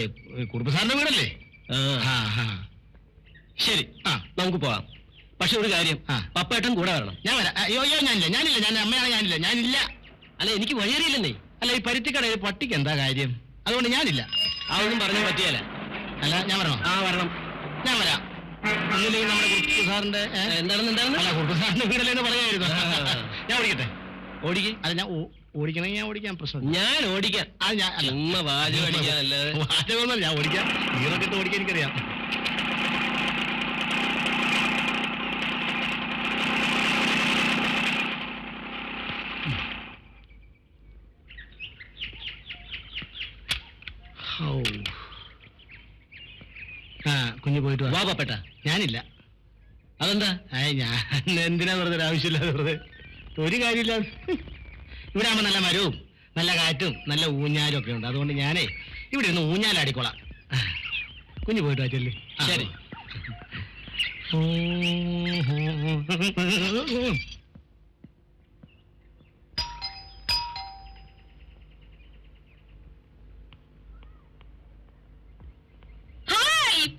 കുറുപ്പ് സാറിന്റെ വീടല്ലേ? ശരി, നമുക്ക് പോവാം. പക്ഷെ ഒരു കാര്യം, പപ്പേട്ടൻ കൂടെ വരണം. ഞാൻ വരാം. അയ്യോ ഞാനില്ല, ഞാൻ അമ്മയാണ്, ഞാനില്ല. അല്ല, എനിക്ക് വഴിയറിയില്ലെന്നേ. അല്ല, ഈ പരുത്തിക്കടയിൽ പട്ടിക്ക് എന്താ കാര്യം? അതുകൊണ്ട് ഞാനില്ല. അതൊന്നും പറഞ്ഞാൽ പറ്റിയല്ല. അല്ല, ഞാൻ വരണോ? വരണം. ഞാൻ വരാം. ഒന്നുമില്ലെങ്കിൽ നമ്മുടെ കുറുപ്പ് സാറിന്റെ എന്താണെന്ന് അല്ല, കുറുപ്പ് സാറിന്റെ വീടല്ലേ എന്ന് പറയായിരുന്നു. ഞാൻ ഓടിക്കട്ടെ? ഓടിക്കേ. അല്ല, ഞാൻ ഓടിക്കണമെങ്കിൽ ഞാൻ ഓടിക്കാൻ പ്രശ്നം. ഞാൻ ഓടിക്കാം. അത് ഞാൻ അല്ല, വാചകം അടിക്കാനല്ലാതെ. വാചകമൊന്നുമല്ല, ഞാൻ ഓടിക്കാം. ഗീറൊക്കെ ഇട്ട് ഓടിക്കാൻ എനിക്കറിയാം. കുഞ്ഞു പോയിട്ട് വാ പപ്പേട്ട. ഞാനില്ല. അതെന്താ? ഞാൻ എന്തിനാ വെറുതെ ആവശ്യമില്ലാതെ വെറുതെ ഒരു കാര്യമില്ല. ഇവിടെ ആകുമ്പോ നല്ല മരവും നല്ല കാറ്റും നല്ല ഊഞ്ഞാലും ഒക്കെ ഉണ്ട്. അതുകൊണ്ട് ഞാനേ ഇവിടെ ഇരുന്ന് ഊഞ്ഞാലാടിക്കോളാം. കുഞ്ഞു പോയിട്ട് വാച്ചല്ലേ? ശരി.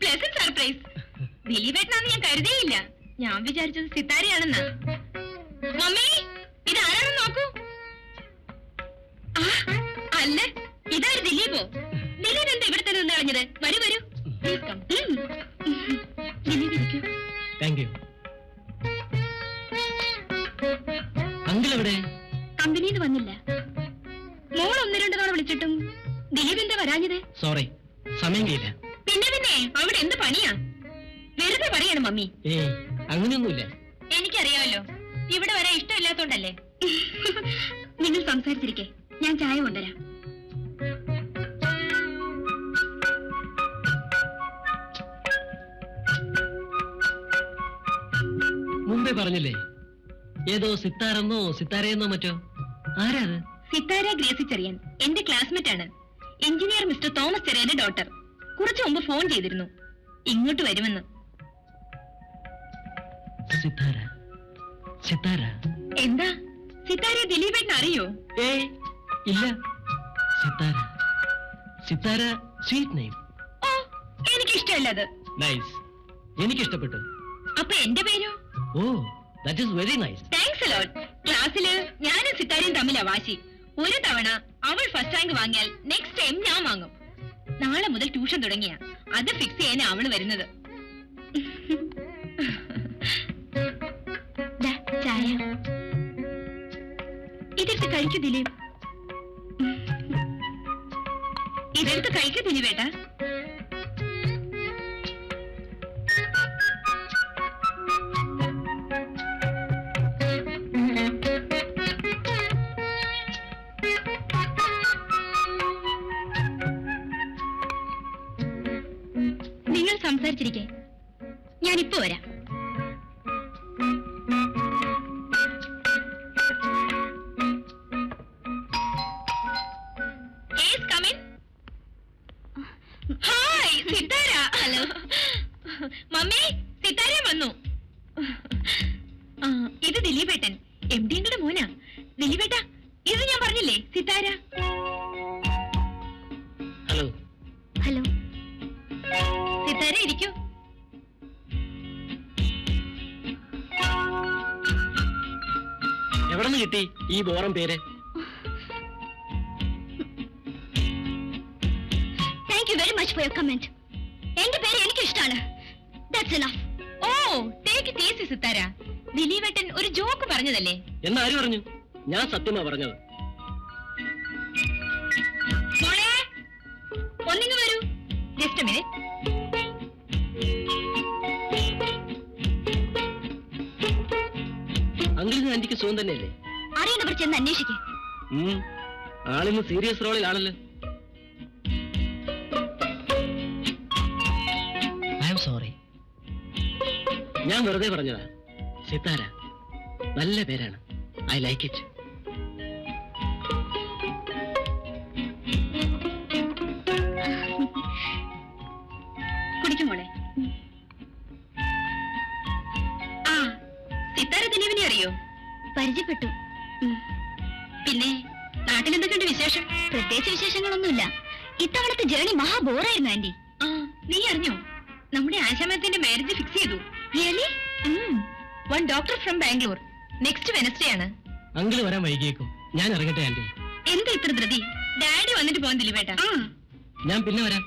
Pleasant surprise. ദിലീപേട്ടനാന്ന് ഞാൻ കരുതിയില്ല. ഞാൻ വിചാരിച്ചത് സിത്താരയാണെന്നാ. മമ്മി, ഇതാരാണെന്ന് നോക്കൂ. അല്ല, ഇതാര് ദിലീപോ? ദിലീപ് എന്താ ഇവിടെ തന്നെ നിന്ന് കളഞ്ഞത്? വരൂ വരൂ. ദിലീപ് ഇരിക്കൂ. Thank you. അങ്കിൾ എവിടെ? കമ്പനിയിൽ വന്നില്ല. മോൾ ഒന്ന് രണ്ട് തവണ വിളിച്ചിട്ടും ദിലീപ് എന്താ വരാഞ്ഞത്? സോറി, സമയം കഴിയില്ല. പിന്നെ അവിടെ എന്ത് പണിയാ? വെറുതെ പറയാണ് മമ്മി. അങ്ങനെയൊന്നുമില്ല. എനിക്കറിയാമല്ലോ, ഇവിടെ വരാൻ ഇഷ്ടമില്ലാത്തോണ്ടല്ലേ. നിങ്ങൾ സംസാരിച്ചിരിക്കെ, ഞാൻ ചായ കൊണ്ടുവരാം. മുമ്പേ പറഞ്ഞില്ലേ, ഏതോ സിത്താരെന്നോ സിത്താരയെന്നോ മറ്റോ? ആരാ അത്? സിത്താര ഗ്രേസി ചെറിയാൻ എന്റെ ക്ലാസ്മേറ്റ് ആണ്. എഞ്ചിനീയർ മിസ്റ്റർ തോമസ് ചെറിയാന്റെ ഡോട്ടർ. കുറച്ചു മുമ്പ് ഫോൺ ചെയ്തിരുന്നു, ഇങ്ങോട്ട് വരുമെന്ന്. സിത്താര? സിത്താര എന്താ? സിത്താരയെ ദിലീപേട്ടൻ അറിയോ? ഇല്ല. Sithara, Sithara sweet name. ഓ, എനിക്കിഷ്ടമല്ല അത്. നൈസ്, എനിക്കിഷ്ടപ്പെട്ടു. അപ്പൊ എന്റെ പേരോ? ഓ, that is very nice. Thanks a lot. ക്ലാസ്സില് ഞാനും സിത്താരയും തമ്മിലാ വാശി. ഒരു തവണ അവൾ ഫസ്റ്റ് റാങ്ക് വാങ്ങിയാൽ നെക്സ്റ്റ് ടൈം ഞാൻ വാങ്ങും. നാളെ മുതൽ ട്യൂഷൻ തുടങ്ങിയ അത് ഫിക്സ് ചെയ്യാനാ അവള് വരുന്നത്. ചായ. കഴിക്കൂ ദിലീപ്. ഇതെടുത്ത് കഴിക്കൂ ദിലീപേട്ടാ. നിങ്ങൾ സംസാരിച്ചിരിക്കെ ഞാനിപ്പോ വരാം. Hi Sithara. Hello mummy, Sithara വന്നു. ഇത് ദിലീപേട്ടൻ, എംഡിയുടെ മോനാ. ദിലീപേട്ടാ, ഇത് ഞാൻ പറഞ്ഞില്ലേ സിത്താര. ഹലോ. ഹലോ സിത്താര, ഇരിക്കൂ. എവിടെ നിന്ന് കിട്ടി ഈ ബോറം പേര്? Thank you very much for your comment. എന്റെ പേര് എനിക്ക് ഇഷ്ടമാണ്. That's enough. ഓ, ടേക്ക് ഇറ്റ് ഈസി സിത്താര. ദിലീപേട്ടൻ ഒരു ജോക്ക് പറഞ്ഞതല്ലേ? എന്നാര് പറഞ്ഞു? ഞാൻ സത്യമാ പറഞ്ഞത്. മോളെ, ഒന്നിങ്ങ് വരൂ. Just a minute. അങ്കിളിന് ആന്റിക്ക് സുഖം തന്നെയല്ലേ? അറിയുന്നവർ ചെന്ന് അന്വേഷിക്കേ. ആളിന്ന് സീരിയസ് റോളിലാണല്ലോ. I am sorry. ഞാൻ വെറുതെ പറഞ്ഞതാ. സിത്താര നല്ല പേരാണ്. I like it. കുടിക്കും മോളെ. ആ, സിത്താര ദിലീപിനെ അറിയോ? പരിചയപ്പെട്ടു. പിന്നെ നാട്ടിൽ എന്തൊക്കെയുണ്ട് വിശേഷം? പ്രത്യേകിച്ച് വിശേഷങ്ങളൊന്നുമില്ല. ഇത്തവണത്തെ ജേണി മഹാ ബോറായിരുന്നു ആന്റി. ആ, നീ അറിഞ്ഞോ? നമ്മുടെ ആശാമത്തിന്റെ മാരേജ് ഫിക്സ് ചെയ്തു. Really? One doctor from Bangalore. Next Wednesday ആണ്. അങ്കിള് വരാൻ വൈകിയേക്കും. ഞാൻ ഇറങ്ങട്ടെ ആന്റി. എന്താ ഇത്ര ധൃതി? ഡാഡി വന്നിട്ട് പോകാൻ ദിലീപേട്ടാ. ഞാൻ പിന്നെ വരാം.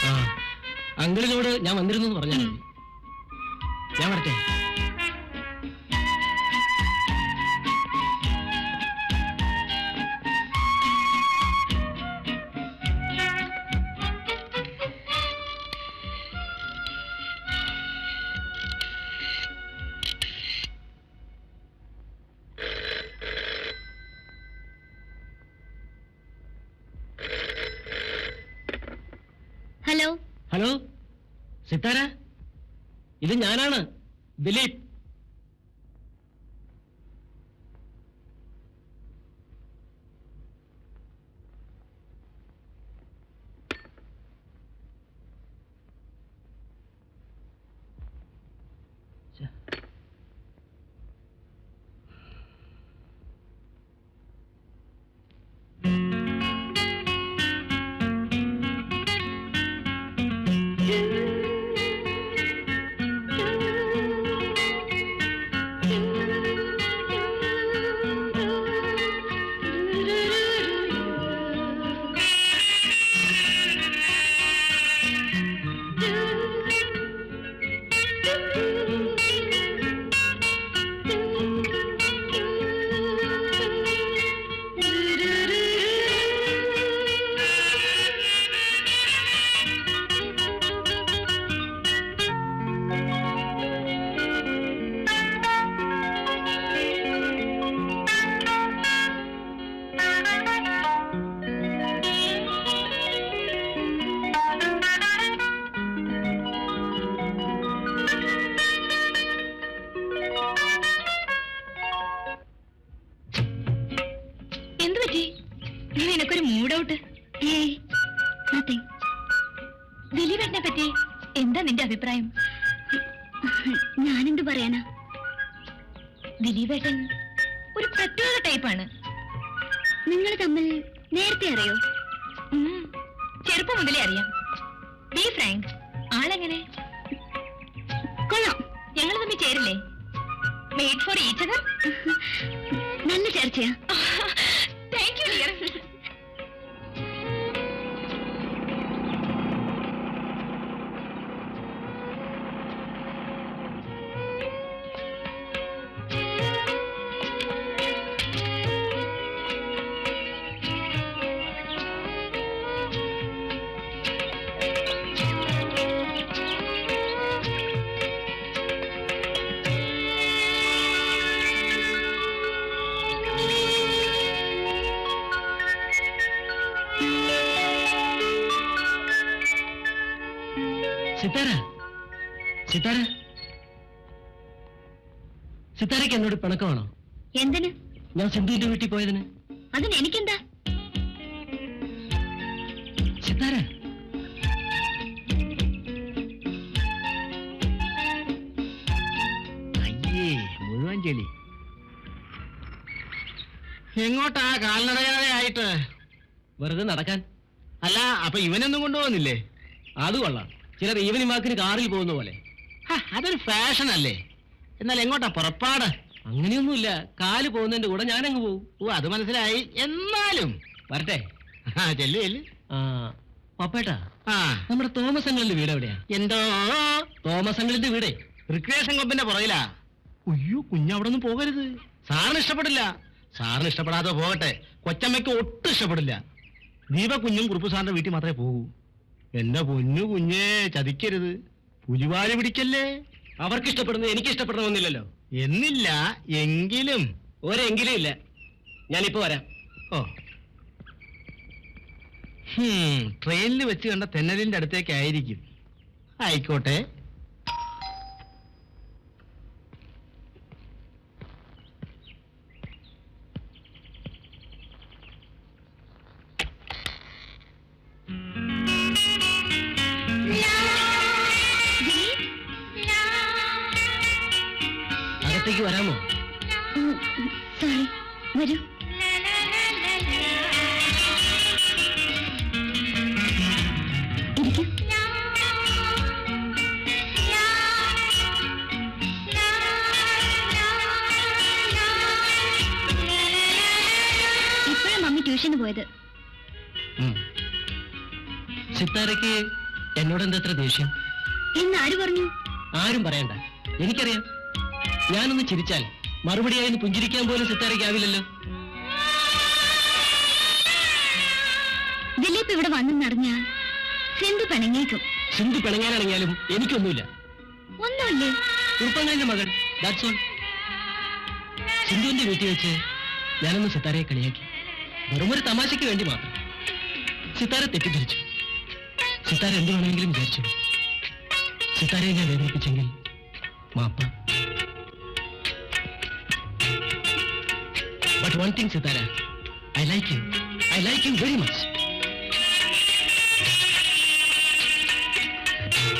ആ, അങ്കിളിനോട് ഞാൻ വന്നിരുന്നു എന്ന് പറഞ്ഞാൽ മതി. ഞാൻ വരട്ടെ. ഹലോ. ഹലോ സിത്താര, ഇത് ഞാനാണ്, ദിലീപ്. നിനക്കൊരു മൂഡൌട്ട്? ദിലീപേട്ടനെ പറ്റി എന്താ നിന്റെ അഭിപ്രായം? ഞാനെന്ത് പറയാനാ? ദിലീപേട്ടൻ ഒരു പ്രത്യേക ടൈപ്പാണ്. നിങ്ങൾ തമ്മിൽ നേരത്തെ അറിയോ? ചെറുപ്പം മുതലേ അറിയാം. Be frank. ആളെങ്ങനെ? കൊള്ളാം. ഞങ്ങൾ തമ്മിൽ ചേരില്ലേ? Made for each other. നല്ല ചർച്ചയാ. Thank you dear. Sithara, Sithara, സിത്താരയ്ക്ക് എന്നോട് പിണക്കമാണോ? എന്തിന്? ഞാൻ സിന്ധുവിന്റെ വീട്ടിൽ പോയതിന്. അതിന് എനിക്കെന്താ? സിത്താര, അയ്യേ മുഴുവൻ ചെളി. എങ്ങോട്ടാ കാൽനടയാതെ ആയിട്ട്? വെറുതെ നടക്കാൻ. അല്ല, അപ്പൊ ഇവനൊന്നും കൊണ്ടുപോകുന്നില്ലേ? അത് കൊള്ളാം. ചിലർ ഈവനിങ് വാക്കിന് കാറിൽ പോകുന്ന പോലെ. അതൊരു ഫാഷൻ അല്ലേ? എന്നാൽ എങ്ങോട്ടാ പുറപ്പാട്? അങ്ങനെയൊന്നുമില്ല, കാല് പോകുന്നതിന്റെ കൂടെ ഞാനങ്ങ് പോകും. ഓ, അത് മനസ്സിലായി. എന്നാലും വരട്ടെ. ചെല്ലു ചെല്ലു. ആ പപ്പേട്ടാ, ആ, നമ്മുടെ തോമസ് അങ്കിളിന്റെ വീട് എവിടെയാ? എന്തോ തോമസ് അങ്കിളിന്റെ വീടേ റിക്രിയേഷൻ ക്ലബിന്റെ പുറകിലാ. അയ്യോ, കുഞ്ഞവിടെ ഒന്നും പോകരുത്. സാറിന് ഇഷ്ടപ്പെടില്ല. സാറിന് ഇഷ്ടപ്പെടാതെ പോകട്ടെ, കൊച്ചമ്മയ്ക്ക് ഒട്ടും ഇഷ്ടപ്പെടില്ല. ദീപ കുഞ്ഞും കുറുപ്പ് സാറിന്റെ വീട്ടിൽ മാത്രമേ പോകൂ. എന്റെ പൊന്നു കുഞ്ഞേ, ചതിക്കരുത്. പുലിവാല് പിടിക്കല്ലേ. അവർക്ക് ഇഷ്ടപ്പെടുന്നത് എനിക്ക് ഇഷ്ടപ്പെടണമെന്നില്ലല്ലോ. എന്നില്ല, എങ്കിലും ഒരെങ്കിലും ഇല്ല. ഞാനിപ്പോ വരാം. ഓ, ട്രെയിനിൽ വെച്ച് കണ്ട തെന്നലിന്റെ അടുത്തേക്കായിരിക്കും. ആയിക്കോട്ടെ. അകത്തേക്ക് വരാമോ? സോറി, വരൂ. ഇപ്പോഴാ മമ്മി ട്യൂഷന് പോയത്. സിത്താരയ്ക്ക് എന്നോട് എന്താ എത്ര ദേഷ്യം? എന്ന് ആര് പറഞ്ഞു? ആരും പറയണ്ട, എനിക്കറിയാം. ഞാനൊന്ന് ചിരിച്ചാൽ മറുപടിയായി ഒന്ന് പുഞ്ചിരിക്കാൻ പോലും സിത്താരയ്ക്കാവില്ലല്ലോ. ദിലീപ് ഇവിടെ വന്നെന്നറിഞ്ഞ സിന്ധു പിണങ്ങിയേക്കും. സിന്ധു പിണങ്ങാനിറങ്ങിയാലും എനിക്കൊന്നുമില്ല. ഒന്നുമില്ലേ? കുറുപ്പങ്ങളുടെ മകൾ, ദാറ്റ്സ് ഓൾ. സിന്ധുവിന്റെ വീട്ടിൽ വെച്ച് ഞാനൊന്ന് സിത്താരയെ കളിയാക്കി, വെറുമൊരു തമാശയ്ക്ക് വേണ്ടി മാത്രം. സിത്താര തെറ്റിദ്ധരിച്ചു. സിത്താര എന്ത് വേണമെങ്കിലും വിചാരിച്ചു. സിത്താരയെ ഞാൻ വേദനിപ്പിച്ചെങ്കിൽ മാപ്പ. But one thing Sithara, I like you. I like you very much.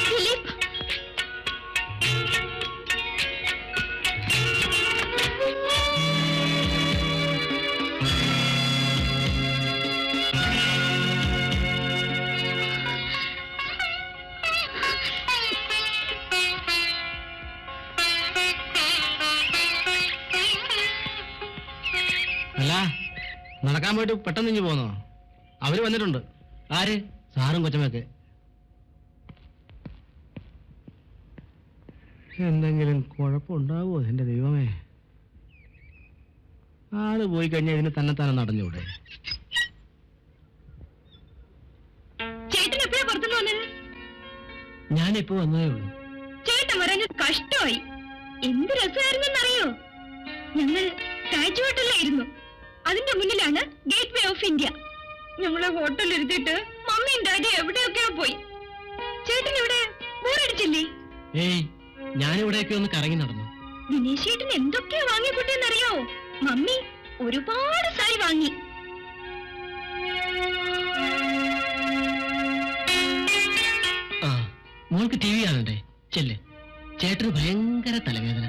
Dileep, അല്ല, നടക്കാൻ പോയിട്ട് പെട്ടെന്ന് ഇഞ്ഞു പോന്നോ? അവര് വന്നിട്ടുണ്ട്. ആര്? സാറും കൊച്ചമ്മയൊക്കെ. എന്തെങ്കിലും കുഴപ്പമുണ്ടാവോ എന്റെ ദൈവമേ? ആള് പോയി കഴിഞ്ഞാൽ ഇതിന് തന്നെത്താനെ നടഞ്ഞൂടെ? ചേട്ടൻ എപ്പോഴാ പുറത്തുനിന്ന് വന്നത്? ഞാനിപ്പോ വന്നതേ ഉള്ളൂ. ചേട്ടൻ വരാൻ കഷ്ടമായി. എന്ത് രസമായിരുന്നെന്നറിയോ? ഞങ്ങൾ കാഴ്ചവട്ടല്ലായിരുന്നു. അതിന്റെ മുന്നിലാണ് ഗേറ്റ് വേ ഓഫ് ഇന്ത്യ. ഞങ്ങളെ ഹോട്ടലിൽ ഇരുത്തിയിട്ട് മമ്മിയും ഡാഡി എവിടെയൊക്കെയോ പോയി. ചേട്ടൻ ഇവിടെ ബോറടിച്ചില്ലേ? ഏയ്, ഞാനിവിടെയൊക്കെ ഒന്ന് കറങ്ങി നടന്നു. ദിനേശ് ചേട്ടൻ എന്തൊക്കെയാ വാങ്ങിക്കൂട്ടിയെന്നറിയോ? മമ്മി ഒരുപാട് സാരി വാങ്ങി. ആ, മോൾക്ക് ടി വി കാണണ്ടേ? ചെല്ല്. ചേട്ടന് ഭയങ്കര തലവേദന.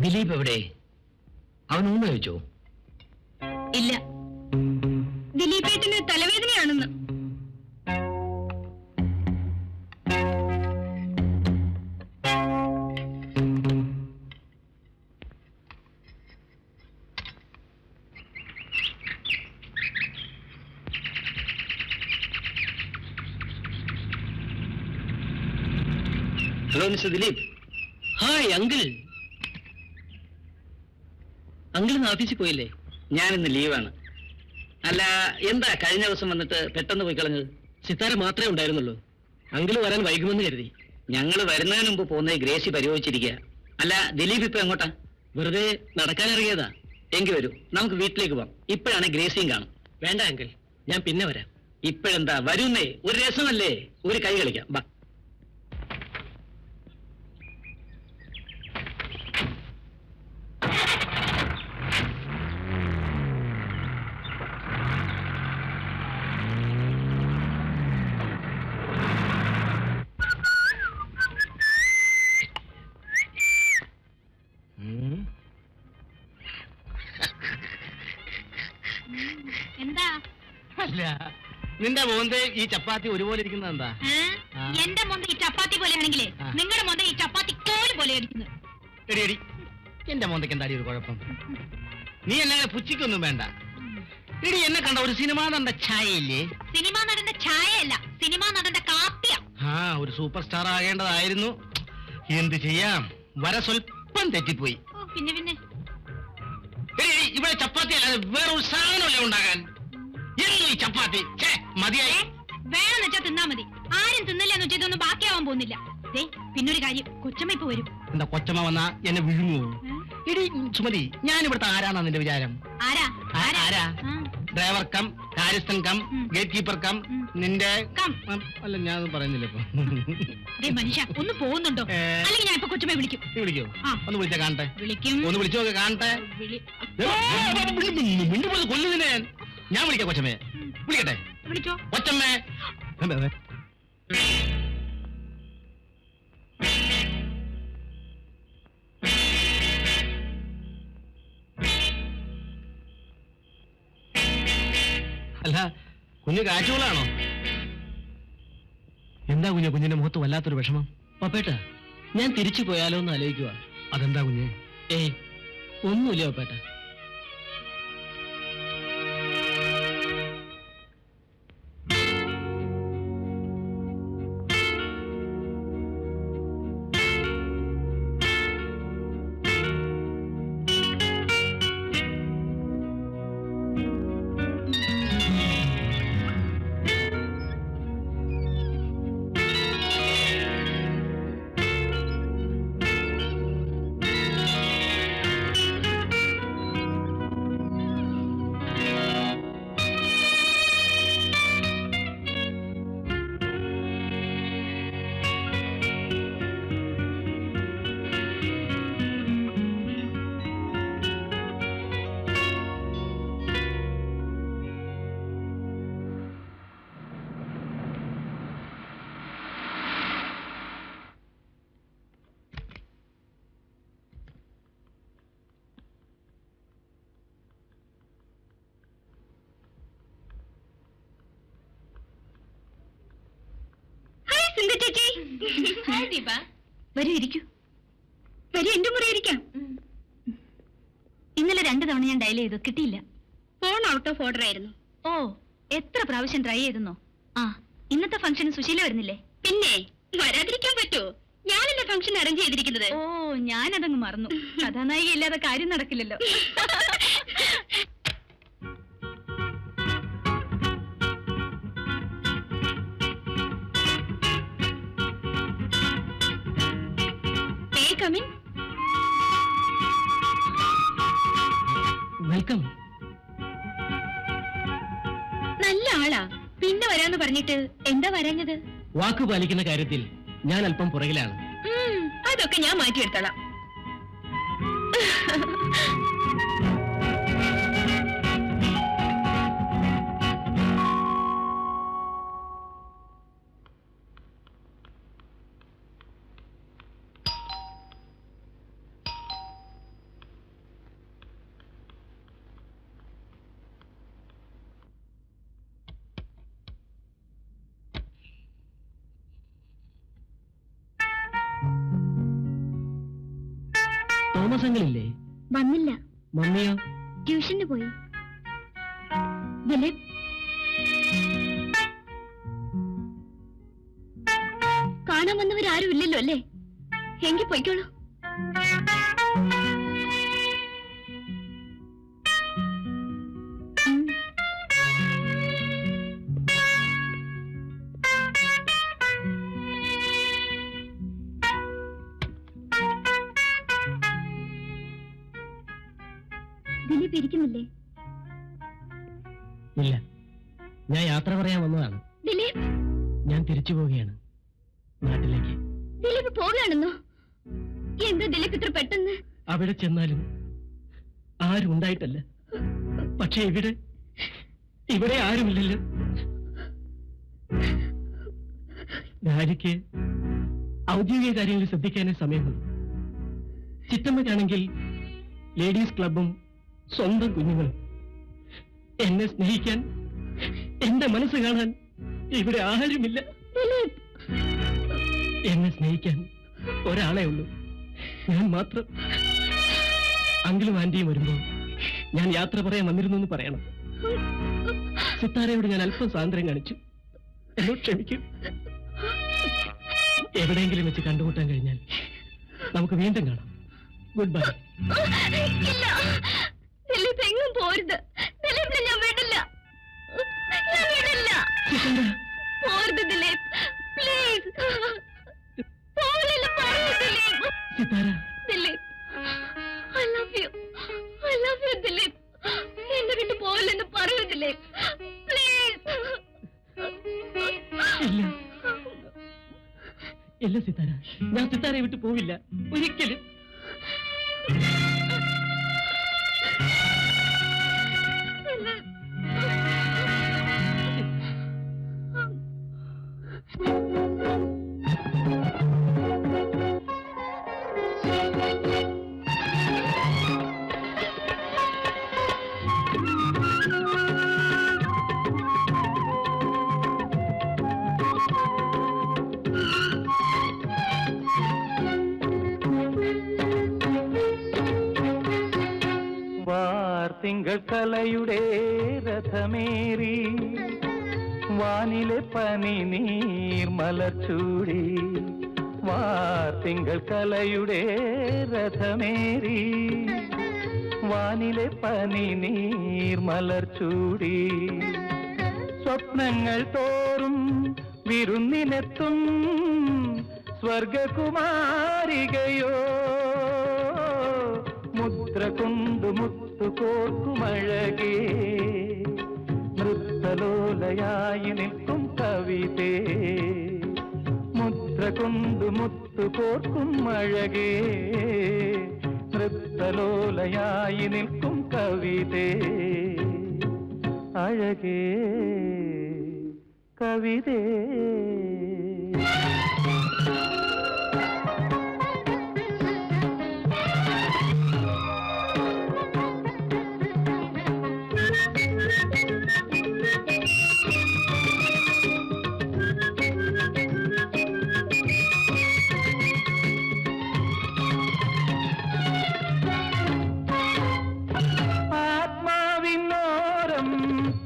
ദിലീപ് എവിടെ? അവൻ ഊണ് കഴിച്ചോ? ഇല്ല, ദിലീപേട്ടന് തലവേദനയാണെന്ന്. Hello mister Dileep. Hi uncle. Uncle ഇന്ന് ഓഫീസിൽ പോയില്ലേ? ഞാനിന്ന് ലീവാണ്. അല്ല, എന്താ കഴിഞ്ഞ ദിവസം വന്നിട്ട് പെട്ടെന്ന് പോയി കളഞ്ഞത്? സിത്താര മാത്രമേ ഉണ്ടായിരുന്നുള്ളൂ. അങ്കിള് വരാൻ വൈകുമെന്ന് കരുതി. ഞങ്ങൾ വരുന്നതിന് മുമ്പ് പോകുന്ന ഗ്രേസി പരിയോഗിച്ചിരിക്കുക. അല്ല, ദിലീപ് ഇപ്പൊ എങ്ങോട്ടാ? വെറുതെ നടക്കാനിറങ്ങിയതാ. എങ്കിൽ വരൂ, നമുക്ക് വീട്ടിലേക്ക് പോവാം. ഇപ്പോഴാണ് ഗ്രേസിയും കാണും. വേണ്ട അങ്കിൾ, ഞാൻ പിന്നെ വരാം. ഇപ്പോഴെന്താ, വരുന്നേ, ഒരു രസമല്ലേ, ഒരു കൈ കളിക്കാം. ബാ. എന്താ അല്ല, നിന്റെ മോന്തെ ഈ ചപ്പാത്തി ഒരുപോലെ ഇരിക്കുന്നത് എന്താ? എന്റെ മൊന്ത ഈ ചപ്പാത്തി പോലെ ആണെങ്കിലേ ആ. നിങ്ങളുടെ മൊന്ത ഈ ചപ്പാത്തി കോല് പോലെ ആയിരിക്കുന്നു. എടി എടി, എന്റെ മോന്തയ്ക്ക് എന്താടി ഒരു കുഴപ്പം? നീ എന്നെ പുച്ഛിക്കൊന്നും വേണ്ട. എടി, എന്നെ കണ്ട ഒരു സിനിമ നടന്റെ ഛായയില്ലേ? സിനിമാ നടന്റെ ഛായയല്ല, സിനിമാ നടന്റെ കാപ്പിയാ. ആ, ഒരു സൂപ്പർ സ്റ്റാർ ആകേണ്ടതായിരുന്നു. എന്ത് ചെയ്യാം, വര സ്വല്പം തെറ്റിപ്പോയി. ഓ, പിന്നെ പിന്നെ എടി, എടി, ഇവിടെ ചപ്പാത്തി അല്ലാതെ വേറെ ഒരു സാധനമല്ലേ ഉണ്ടാകാൻ? എന്നും ഈ ചപ്പാത്തി. ഛേ, മതിയായി. വേണമെന്ന് വെച്ചാ തിന്നാ മതി. ആരും തിന്നില്ലെന്ന് വെച്ചാൽ ഇതൊന്നും ബാക്കിയാവാൻ പോകുന്നില്ല. ദേ, പിന്നൊരു കാര്യം, കൊച്ചമ്മ ഇപ്പൊ വരും. എന്താ കൊച്ചമ്മ വന്നാ എന്നെ വിഴുങ്ങുവോ? എടി സുമതി, ഞാൻ ഇവിടുത്തെ ആരാന്നാ നിന്റെ വിചാരം? ആരാ ആരാ? ആ. ഡ്രൈവർ കം, കാര്യസ്ഥൻ കം, ഗേറ്റ് കീപ്പർ കം, നിന്റെ കം. അല്ല, ഞാൻ പറയുന്നില്ല ഇപ്പൊ. ദേ മനുഷ്യ, ഒന്ന് പോകുന്നുണ്ടോ? അല്ലെങ്കിൽ ഞാൻ ഇപ്പൊ കൊച്ചമ്മ വിളിക്കും. നീ വിളിക്കോ? ആ. ഒന്ന് വിളിച്ചാ കാണട്ടെ. വിളിക്കും. ഒന്ന് വിളിച്ചു നോക്കെ കാണട്ടെ. വിളി- മിണ്ടുപോലെ കൊല്ലുന്നില്ലേ ഞാൻ വിളിക്കാം കൊച്ചമ്മയെ. വിളിക്കട്ടെ? വിളിച്ചോ. കൊച്ചമ്മേ. അല്ല, കുഞ്ഞ് കാറ്റുകളാണോ? എന്താ കുഞ്ഞ്, കുഞ്ഞിന്റെ മുഖത്ത് വല്ലാത്തൊരു വിഷമം? പപ്പേട്ട, ഞാൻ തിരിച്ചു പോയാലോ എന്ന് ആലോചിക്കുക. അതെന്താ കുഞ്ഞ്? ഏയ്, ഒന്നുമില്ല പപ്പേട്ട. വരൂ, ഇരിക്കൂ. വരൂ, എന്റെ മുറി ഇരിക്കാം. ഇന്നലെ 2 തവണ ഞാൻ ഡയൽ ചെയ്തു, കിട്ടിയില്ല. ഫോൺ ഔട്ട് ഓഫ് ഓർഡർ ആയിരുന്നു. ഓ, എത്ര പ്രാവശ്യം ട്രൈ ചെയ്തെന്നോ? ആ, ഇന്നത്തെ ഫംഗ്ഷന് സുശീല വരുന്നില്ലേ? പിന്നെ വരാതിരിക്കാൻ പറ്റുമോ? ഞാനല്ലേ ഫംഗ്ഷൻ അറേഞ്ച് ചെയ്തിരിക്കുന്നത്. ഓ, ഞാനതങ്ങ് മറന്നു. കഥാനായിക ഇല്ലാതെ കാര്യം നടക്കില്ലല്ലോ. വെൽക്കം. നല്ല ആളാ. പിന്നെ വരാന്ന് പറഞ്ഞിട്ട് എന്താ വരാഞ്ഞത്? വാക്ക് പാലിക്കുന്ന കാര്യത്തിൽ ഞാൻ അല്പം പുറകിലാണ്. അതൊക്കെ ഞാൻ മാറ്റിയെടുത്തോളാം. തോമസ് അങ്കിളില്ലേ? വന്നില്ല. മമ്മിയോ? ട്യൂഷന് പോയി. ദിലീപ്, കാണാൻ വന്നവരാരും ഇല്ലല്ലോ അല്ലേ? എങ്കിൽ പൊയ്ക്കോളൂ. ദിലീപ് ഇരിക്കുന്നില്ലേ? ഇല്ല, ഞാൻ യാത്ര പറയാൻ വന്നതാണ്. ദിലീപ്, ഞാൻ തിരിച്ചു പോവുകയാണ് നാട്ടിലേക്ക്. ദിലീപ് പോവുകയാണെന്നോ? എന്താ ദിലീപ് ഇത്ര പെട്ടെന്ന്? അവിടെ ചെന്നാലും ആരും ഉണ്ടായിട്ടല്ല. പക്ഷെ ഇവിടെ ആരുമില്ലല്ലോ. രാജിക്ക് ഔദ്യോഗിക കാര്യങ്ങൾ ശ്രദ്ധിക്കാനേ സമയമുള്ളൂ. ചിറ്റമ്മയ്ക്കാണെങ്കിൽ ലേഡീസ് ക്ലബും സ്വന്തം കുഞ്ഞുങ്ങളും. എന്നെ സ്നേഹിക്കാൻ, എന്റെ മനസ്സ് കാണാൻ ഇവിടെ ആരുമില്ല. എന്നെ സ്നേഹിക്കാൻ ഒരാളെ ഉള്ളൂ, ഞാൻ മാത്രം. അങ്കിളും ആന്റിയും വരുമ്പോ ഞാൻ യാത്ര പറയാൻ വന്നിരുന്നു എന്ന് പറയണം. സിത്താരയോട് ഞാൻ അല്പം സ്വാതന്ത്ര്യം കാണിച്ചു, എന്നോട് ക്ഷമിക്കും. എവിടെയെങ്കിലും വെച്ച് കണ്ടുമുട്ടാൻ കഴിഞ്ഞാൽ നമുക്ക് വീണ്ടും കാണാം. Good bye. ഇല്ല, ദിലീപ് എങ്ങും പോരുത്. ദിലീപിനെ ഞാൻ വിടില്ല, ഞാൻ വിടില്ല. പോരുത് ദിലീപ്, പ്ലീസ്. പോവില്ല, പറയൂ Dileep. Sithara, Dileep, I love you. I love you, Dileep. എന്നെ വിട്ട് പോവില്ലെന്ന് പറയൂ ദിലീപ്, പ്ലീസ്. ഇല്ല ഇല്ല സിത്താര, ഞാൻ സിത്താരയെ വിട്ട് പോവില്ല, ഒരിക്കലും. തിങ്കൾ കലയുടെ രഥമേറി വാനിലെ പനി നീർമലച്ചൂടി. തിങ്കൾ കലയുടെ രഥമേറി വാനിലെ പനി നീർമലർച്ചൂടി. സ്വപ്നങ്ങൾ തോറും വിരുന്നിനെത്തും സ്വർഗകുമാരികയോ. മുദ്ര കൊണ്ടു മുത്തുകോർക്കുമഴകേ നൃത്തലോലയായി നിൽക്കും കവിതേ. മുദ്ര കൊണ്ടു മുത്തുകോർക്കും അഴകേ നൃത്തലോലയായി നിൽക്കും കവിതേ. അഴകേ കവിതേ.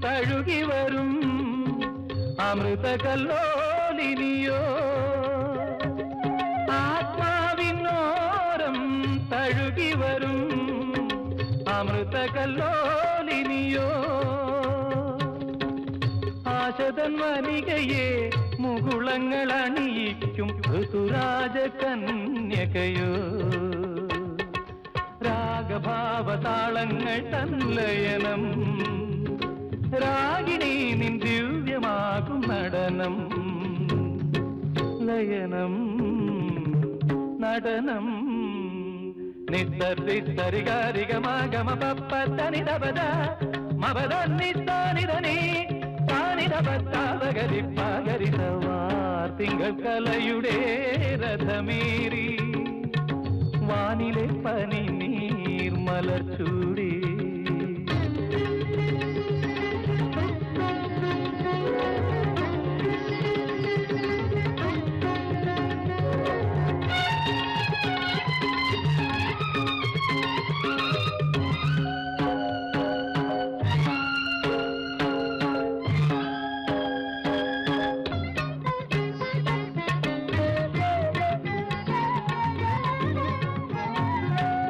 തഴുകി വരും അമൃതകല്ലോലിനിയോ. ആത്മാവിനോരം തഴുകി വരും അമൃതകല്ലോലിനിയോ. ആശതൻ വനികയെ മുകുളങ്ങൾ അണിയിക്കും ഋതുരാജകന്യകയോ. രാഗഭാവതാളങ്ങൾ തൻലയനം രാഗിണി നിൻ ദിവ്യമാകും നടനം. ലയനം നടനം നിത്തരികാരികമാഗമ പപ്പത്തനിതപദ മപദനിത്താനിതനി താനിതപത്താവകരി പകരിതവാർ തിങ്കൾ കലയുടെ രഥമേറി വാനിലെ പനി നീർമലർച്ചൂടി.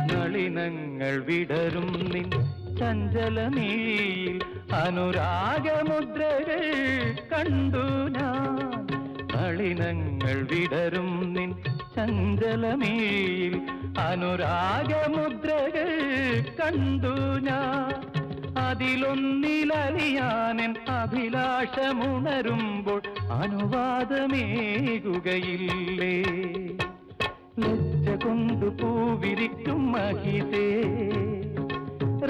നളിനങ്ങൾ വിടരും നിൻ ചഞ്ചലമിഴിയിൽ അനുരാഗമുദ്രകൾ കണ്ടു ഞാൻ. നളിനങ്ങൾ വിടരും നിൻ ചഞ്ചലമീയിൽ അനുരാഗമുദ്രകൾ കണ്ടു ഞാൻ. അതിലൊന്നിലറിയാനൻ അഭിലാഷമുണരുമ്പോൾ അനുവാദമേകുകയില്ലേ? ലജ്ജ കൊണ്ടു പൂവിരിക്കും മഹിതേ,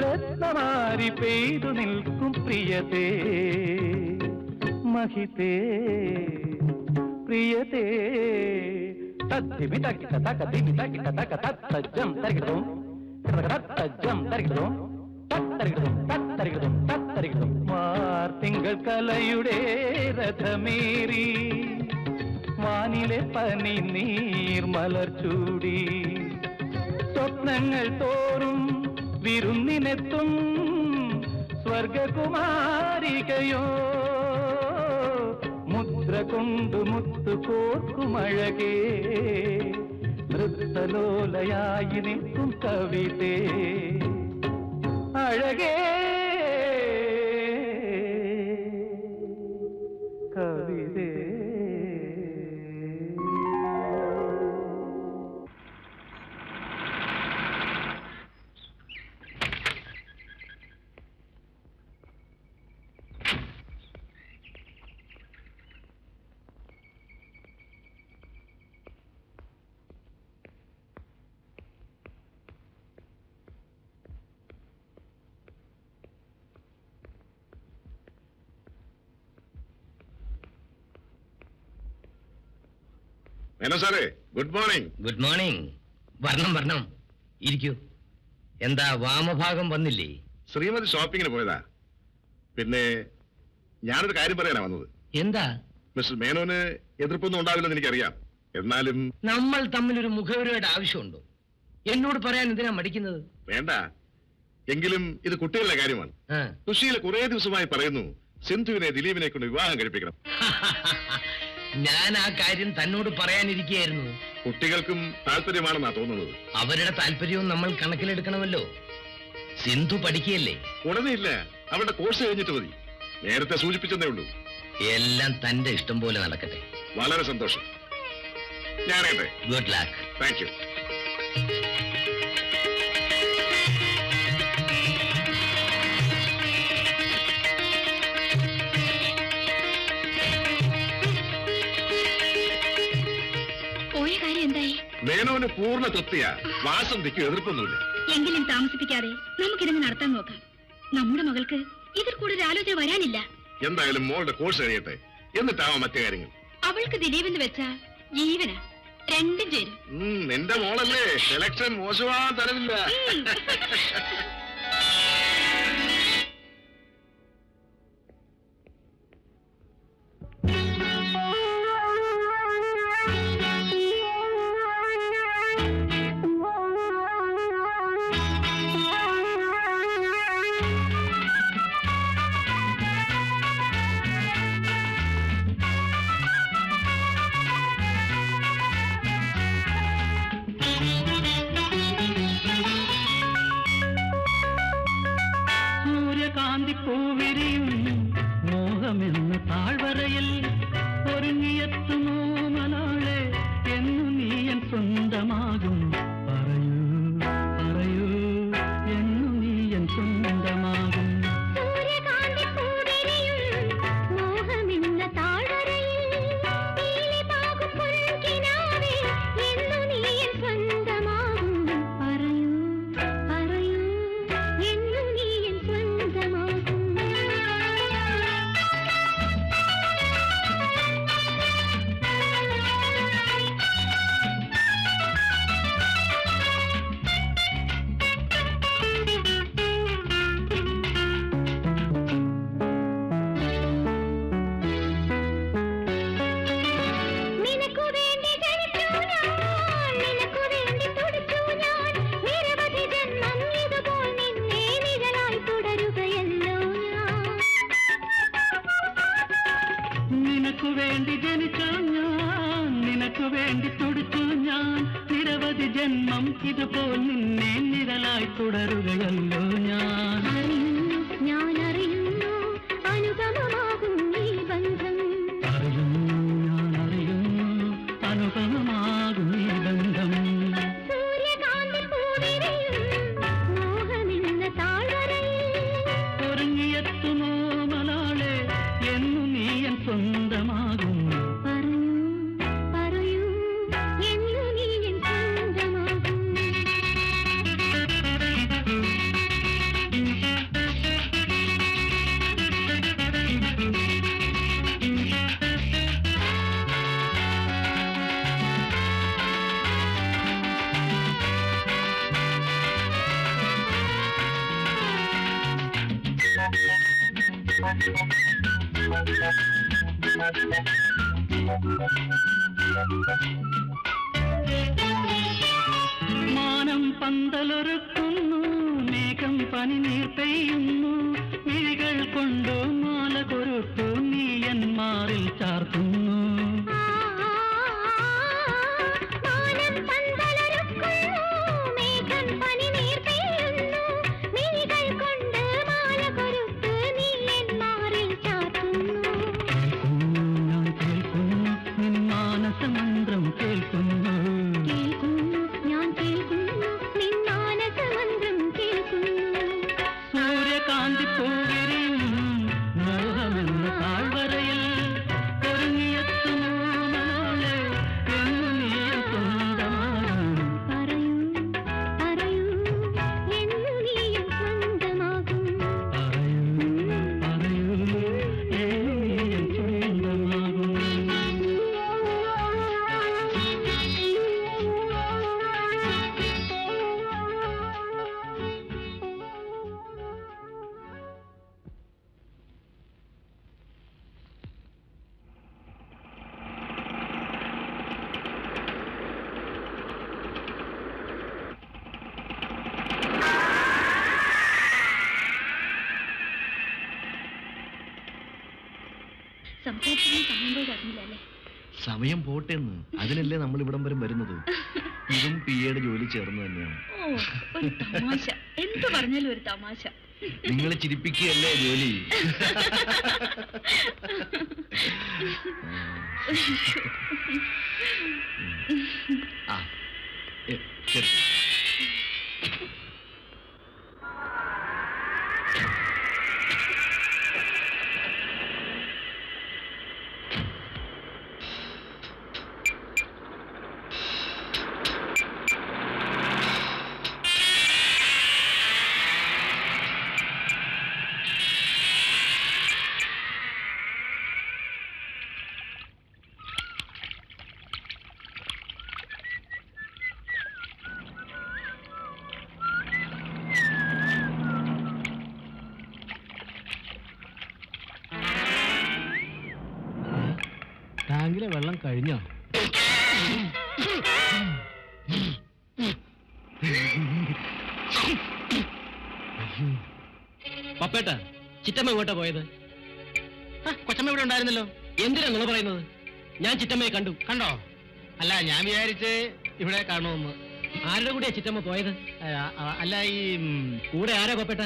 രത്നമാരി പെയ്തു നിൽക്കും പ്രിയതേ, മഹിതേ പ്രിയതേ. തദ്ധിമി തക്കിട്ട തക ധിമി തക്കിട്ട തക തജ്ജം തരികിടും തജ്ജം തരികിടും തത്തരികിടും തത്തരികിടും തത്തരികിടും. വാർത്തിങ്കൾ കലയുടെ രഥമേറി വാനിലെ പനി നീർമലർ ചൂടി സ്വപ്നങ്ങൾ തോറും വിരുന്നിനെത്തും സ്വർഗകുമാരികയോ. മുദ്ര കൊണ്ടു മുത്തു കോർക്കുമഴകേ, നൃത്തലോലയായി നിൽക്കും കവിതേ, അഴകേ കവിതേ. മേനോ സാറേ, ഗുഡ് മോർണിംഗ്. Good morning. വരണം വരണം, ഇരിക്കൂ. എന്താ വാമഭാഗം വന്നില്ലേ? ശ്രീമതി ഷോപ്പിങ്ങിന് പോയതാ. പിന്നെ ഞാനൊരു കാര്യം പറയാനാ വന്നത്. എന്താ? മിസ്റ്റർ മേനോന് എതിർപ്പൊന്നും ഉണ്ടാവില്ലെന്ന് എനിക്കറിയാം. എന്നാലും നമ്മൾ തമ്മിൽ ഒരു മുഖവരയുടെ ആവശ്യമുണ്ടോ? എന്നോട് പറയാൻ എന്തിനാ മടിക്കുന്നത്? വേണ്ട. എങ്കിലും ഇത് കുട്ടികളുടെ കാര്യമാണ്. സുശീല കുറെ ദിവസമായി പറയുന്നു സിന്ധുവിനെ ദിലീപിനെ കൊണ്ട് വിവാഹം കഴിപ്പിക്കണം. ഞാൻ ആ കാര്യം തന്നോട് പറയാനിരിക്കുകയായിരുന്നു. കുട്ടികൾക്കും താല്പര്യമാണെന്നാ തോന്നുന്നത്. അവരുടെ താല്പര്യവും നമ്മൾ കണക്കിലെടുക്കണമല്ലോ. സിന്ധു പഠിക്കുകയല്ലേ? ഉടനെ ഇല്ല, അവരുടെ കോഴ്സ് കഴിഞ്ഞിട്ട് മതി. നേരത്തെ സൂചിപ്പിച്ചതേ ഉള്ളൂ. എല്ലാം തന്റെ ഇഷ്ടം പോലെ നടക്കട്ടെ. വളരെ സന്തോഷം. ഞാനേട്ടെ. Good luck. Thank you. മേനോന് പൂർണ്ണ തൃപ്തിയാ. വാസന്തിക്ക് എതിർപ്പൊന്നുമില്ല. എങ്കിലും താമസിപ്പിക്കാതെ നമുക്കിതങ്ങ് നടത്താൻ നോക്കാം. നമ്മുടെ മകൾക്ക് ഇതിൽ കൂടുതൽ ആലോചന വരാനില്ല. എന്തായാലും മോളുടെ കോഴ്സ് കഴിയട്ടെ, എന്നിട്ടാവാം മറ്റു കാര്യങ്ങൾ. അവൾക്ക് ദിലീപെന്ന് വെച്ച ജീവന രണ്ടും ചേരും. നിന്റെ മോളല്ലേ, സെലക്ഷൻ മോശമാവാൻ തരവില്ല. പൂവിരിയും മോഹമെന്ന താഴ്വരയിൽ ഒരുങ്ങിയെത്തുമോ മനാളെ, എന്നു നീയൻ സ്വന്തമാകും. പറയൂ പറയൂ, എന്നു നീയൻ സ്വന്തമാകും. നിനക്കു വേണ്ടി ജനിച്ചു ഞാൻ, നിനക്കു വേണ്ടി തുടിച്ചു ഞാൻ, നിരവധി ജന്മം ഇതുപോൽ നിന്നെ നിഴലായി തുടരുകയല്ലോ ഞാൻ. ഞാൻ അറിയുന്നു അനുപമമാകും ഈ ബന്ധം. അറിയുന്നു, ഞാൻ അറിയുന്നു മാനം പന്തലൊരുക്കുന്നു, മേഘം പനിനീർ പെയ്യുന്നു, മിഴികൾ കൊണ്ടു മാല കൊരുത്തു നീയന്മാരിൽ ചാർത്തുന്നു. മാനസമന്ത്രം കേൾക്കുന്നു, സൂര്യകാന്തി പൂവിരിയും മോഹമെന്ന താഴ്വരയിൽ ഒരുങ്ങിയെത്തുന്നു നാളെ എന്നു നീ സ്വന്തമാകും. പറയൂ എന്നു നീ സ്വന്തമാകും. സംസാരിക്കുന്ന സമയം പോയി അറിഞ്ഞില്ലല്ലേ? സമയം പോട്ടെന്ന്, അതിനല്ലേ നമ്മൾ ഇവിടം വരെ വരുന്നത്. ഇതും പിയുടെ ജോലി ചേർന്ന് തന്നെയാണ്. ഓ, ഒരു തമാശ. എന്ത് പറഞ്ഞാലും ഒരു തമാശ. നിങ്ങളെ ചിരിപ്പിക്കുകയല്ലേ ജോലി. ആ ശരി. ടാങ്കിലെ വെള്ളം കഴിഞ്ഞോ? പപ്പേട്ട, ചിറ്റമ്മ എങ്ങോട്ടാ പോയത്? കൊച്ചമ്മ ഇവിടെ ഉണ്ടായിരുന്നല്ലോ. എന്തിനാ നിങ്ങൾ പറയുന്നത്? ഞാൻ ചിറ്റമ്മയെ കണ്ടു. കണ്ടോ? അല്ല, ഞാൻ വിചാരിച്ച് ഇവിടെ കാണുമെന്ന്. ആരുടെ കൂടെയാ ചിറ്റമ്മ പോയത്? അല്ല, ഈ കൂടെ ആരാ പപ്പേട്ട?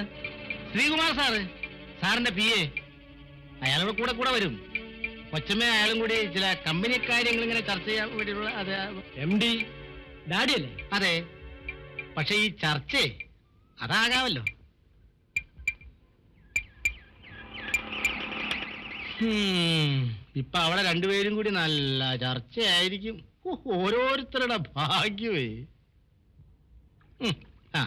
ശ്രീകുമാർ സാറ്, സാറിന്റെ PA. അയാളുടെ കൂടെ കൂടെ വരും. കൊച്ചമ്മ അയാളും കൂടി ചില കമ്പനി കാര്യങ്ങൾ ഇങ്ങനെ ചർച്ച ചെയ്യാൻ വേണ്ടിയുള്ള അത് MD ഡാഡി അല്ലേ? അതെ. പക്ഷെ ഈ ചർച്ചേ അതാകാമല്ലോ. ഇപ്പൊ അവിടെ രണ്ടുപേരും കൂടി നല്ല ചർച്ചയായിരിക്കും. ഓരോരുത്തരുടെ ഭാഗ്യമേ. ആ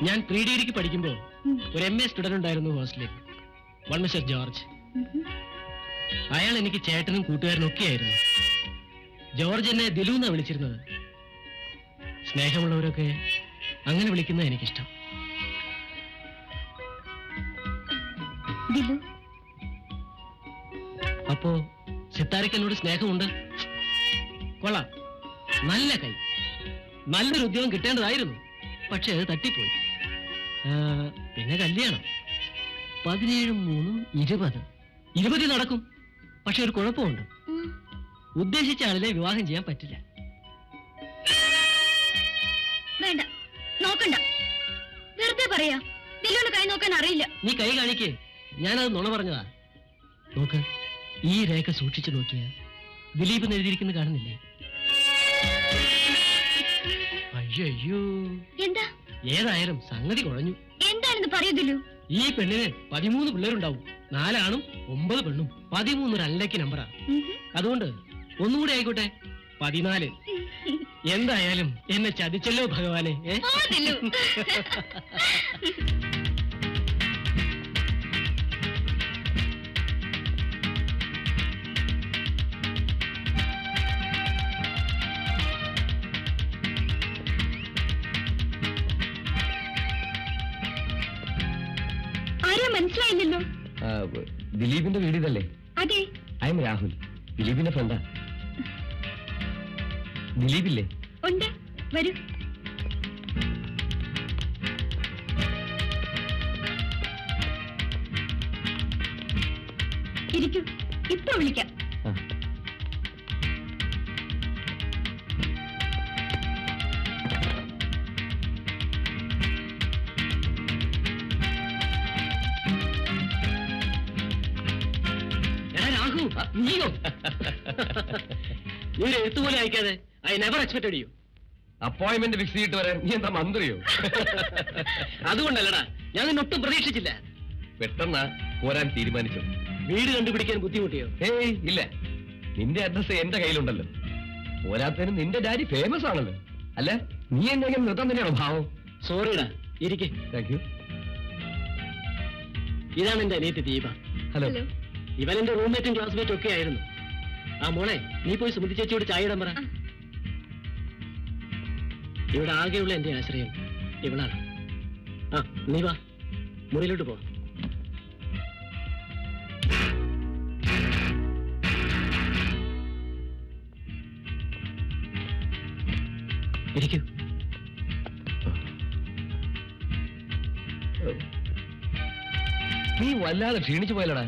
ഞാൻ പ്രീ ഡിഗ്രിക്ക് പഠിക്കുമ്പോൾ ഒരു MA സ്റ്റുഡന്റ് ഉണ്ടായിരുന്നു ഹോസ്റ്റലിൽ, വൺ മിസ്റ്റർ ജോർജ്. അയാൾ എനിക്ക് ചേട്ടനും കൂട്ടുകാരനും ഒക്കെയായിരുന്നു. ജോർജ് എന്നെ ദിലു എന്നാ വിളിച്ചിരുന്നത്. സ്നേഹമുള്ളവരൊക്കെ അങ്ങനെ വിളിക്കുന്നത് എനിക്കിഷ്ടം. അപ്പോ സിത്താരയ്ക്ക് എന്നോട് സ്നേഹമുണ്ട്. കൊള്ളാം, നല്ല കൈ, നല്ലൊരു ഉദ്യോഗം കിട്ടേണ്ടതായിരുന്നു. പക്ഷെ അത് തട്ടിപ്പോയി. പിന്നെ കല്യാണം 17-3 20 നടക്കും. പക്ഷെ ഒരു കുഴപ്പമുണ്ട്, ഉദ്ദേശിച്ച ആളിനെ വിവാഹം ചെയ്യാൻ പറ്റില്ല. വേണ്ട, നോക്കണ്ട, വെറുതെ പറയാ. ദിലുവിന് കൈ നോക്കാൻ അറിയില്ല. നീ കൈ കാണിക്കേ, ഞാനത് നുണ പറഞ്ഞതാ. നോക്ക്, ഈ രേഖ സൂക്ഷിച്ചു നോക്കിയ ദിലീപ് എന്ന് എഴുതിയിരിക്കുന്നത് കാണുന്നില്ലേ? അയ്യോ, എന്താ? ഏതായാലും സംഗതി കുഴഞ്ഞു. എന്താണെന്ന് പറയൂതല്ലോ. ഈ പെണ്ണിന് 13 പിള്ളേരുണ്ടാവും. 4 ആണും 9 പെണ്ണും. 13 ഒരു അല്ലക്ക് നമ്പറാ. അതുകൊണ്ട് ഒന്നുകൂടെ ആയിക്കോട്ടെ, 14. എന്തായാലും എന്നെ ചതിച്ചല്ലോ ഭഗവാനെ. ആരും മനസ്സിലായില്ലല്ലോ. ദിലീപിന്റെ വീട് ഇതല്ലേ? അതെ. ഐ എം രാഹുൽ, ദിലീപിന്റെ ഫ്രണ്ടാ. ദിലീപില്ലേ? ഉണ്ട്, വരൂ. ഇരിക്കൂ, ഇപ്പൊ വിളിക്കാം. രാഹു, നീയോ? നീ ഒരു എഴുത്തുപോലെ അയക്കാതെ I never expected you. Appointment fix ചെയ്തിട്ട് വരാൻ നീ എന്താ മന്ത്രിയോ? അതുകൊണ്ടല്ലടാ, ഞാൻ നിന്നൊട്ടും പ്രതീക്ഷിച്ചില്ല. പെട്ടെന്നാ പോരാൻ തീരുമാനിച്ചത്. വീട് കണ്ടുപിടിക്കാൻ ബുദ്ധിമുട്ടിയോ? ഏയ് ഇല്ല, നിന്റെ അഡ്രസ് എന്റെ കയ്യിലുണ്ടല്ലോ. പോരാത്തതിന് നിന്റെ ഡാഡി ഫേമസ് ആണല്ലോ. അല്ല, നീ എന്തെങ്കിലും നിർത്താൻ തന്നെയാണോ ഭാവം? സോറിടാ, ഇരിക്കേ. Thank you. ഇതാണ് എന്റെ അനിയത്തി ദീപ. ഹലോ. ഇവൻ എന്റെ റൂംമേറ്റും ക്ലാസ്മേറ്റും ഒക്കെ ആയിരുന്നു. ആ മോളെ, നീ പോയി സുമതി ചേച്ചിയോട് ചായ ഇടാൻ പറ. ഇവിടെ ആകെയുള്ള എന്റെ ആശ്രയം ഇവളാണ്. ആ, നീ വാ, മുറിയിലോട്ട് പോ. ഇരിക്കൂ. നീ വല്ലാതെ ക്ഷീണിച്ചു പോയല്ലടാ.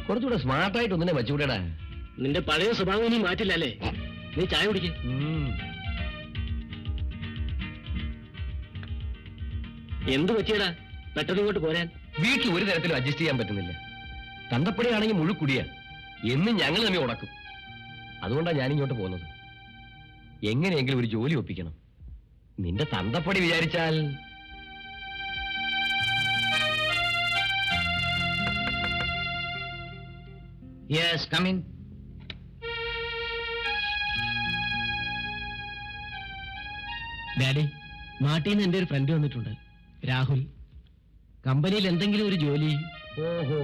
കുറച്ചുകൂടെ സ്മാർട്ടായിട്ട് ഒന്നിനെ വെച്ചുകൂടെടാ. നിന്റെ പഴയ സ്വഭാവം ഇനി മാറ്റില്ല അല്ലേ? നീ ചായ കുടിക്കേ. എന്ത് പറ്റിയടാ പെട്ടെന്ന് ഇങ്ങോട്ട് പോരാൻ? വീട്ടിൽ ഒരു തരത്തിലും അഡ്ജസ്റ്റ് ചെയ്യാൻ പറ്റുന്നില്ല. തന്തപ്പടിയാണെങ്കിൽ മുഴുക്കുടിയാ. എന്നും ഞങ്ങൾ തമ്മിൽ ഉടക്കും. അതുകൊണ്ടാണ് ഞാനിങ്ങോട്ട് പോകുന്നത്. എങ്ങനെയെങ്കിലും ഒരു ജോലി ഒപ്പിക്കണം. നിന്റെ തന്തപ്പടി വിചാരിച്ചാൽ യെസ്, കം ഇൻ. ഡാഡി, നാട്ടിൽ നിന്ന് എന്റെ ഒരു ഫ്രണ്ട് വന്നിട്ടുണ്ട്, രാഹുൽ. കമ്പനിയിൽ എന്തെങ്കിലും ഒരു ജോലി. ഓഹോ,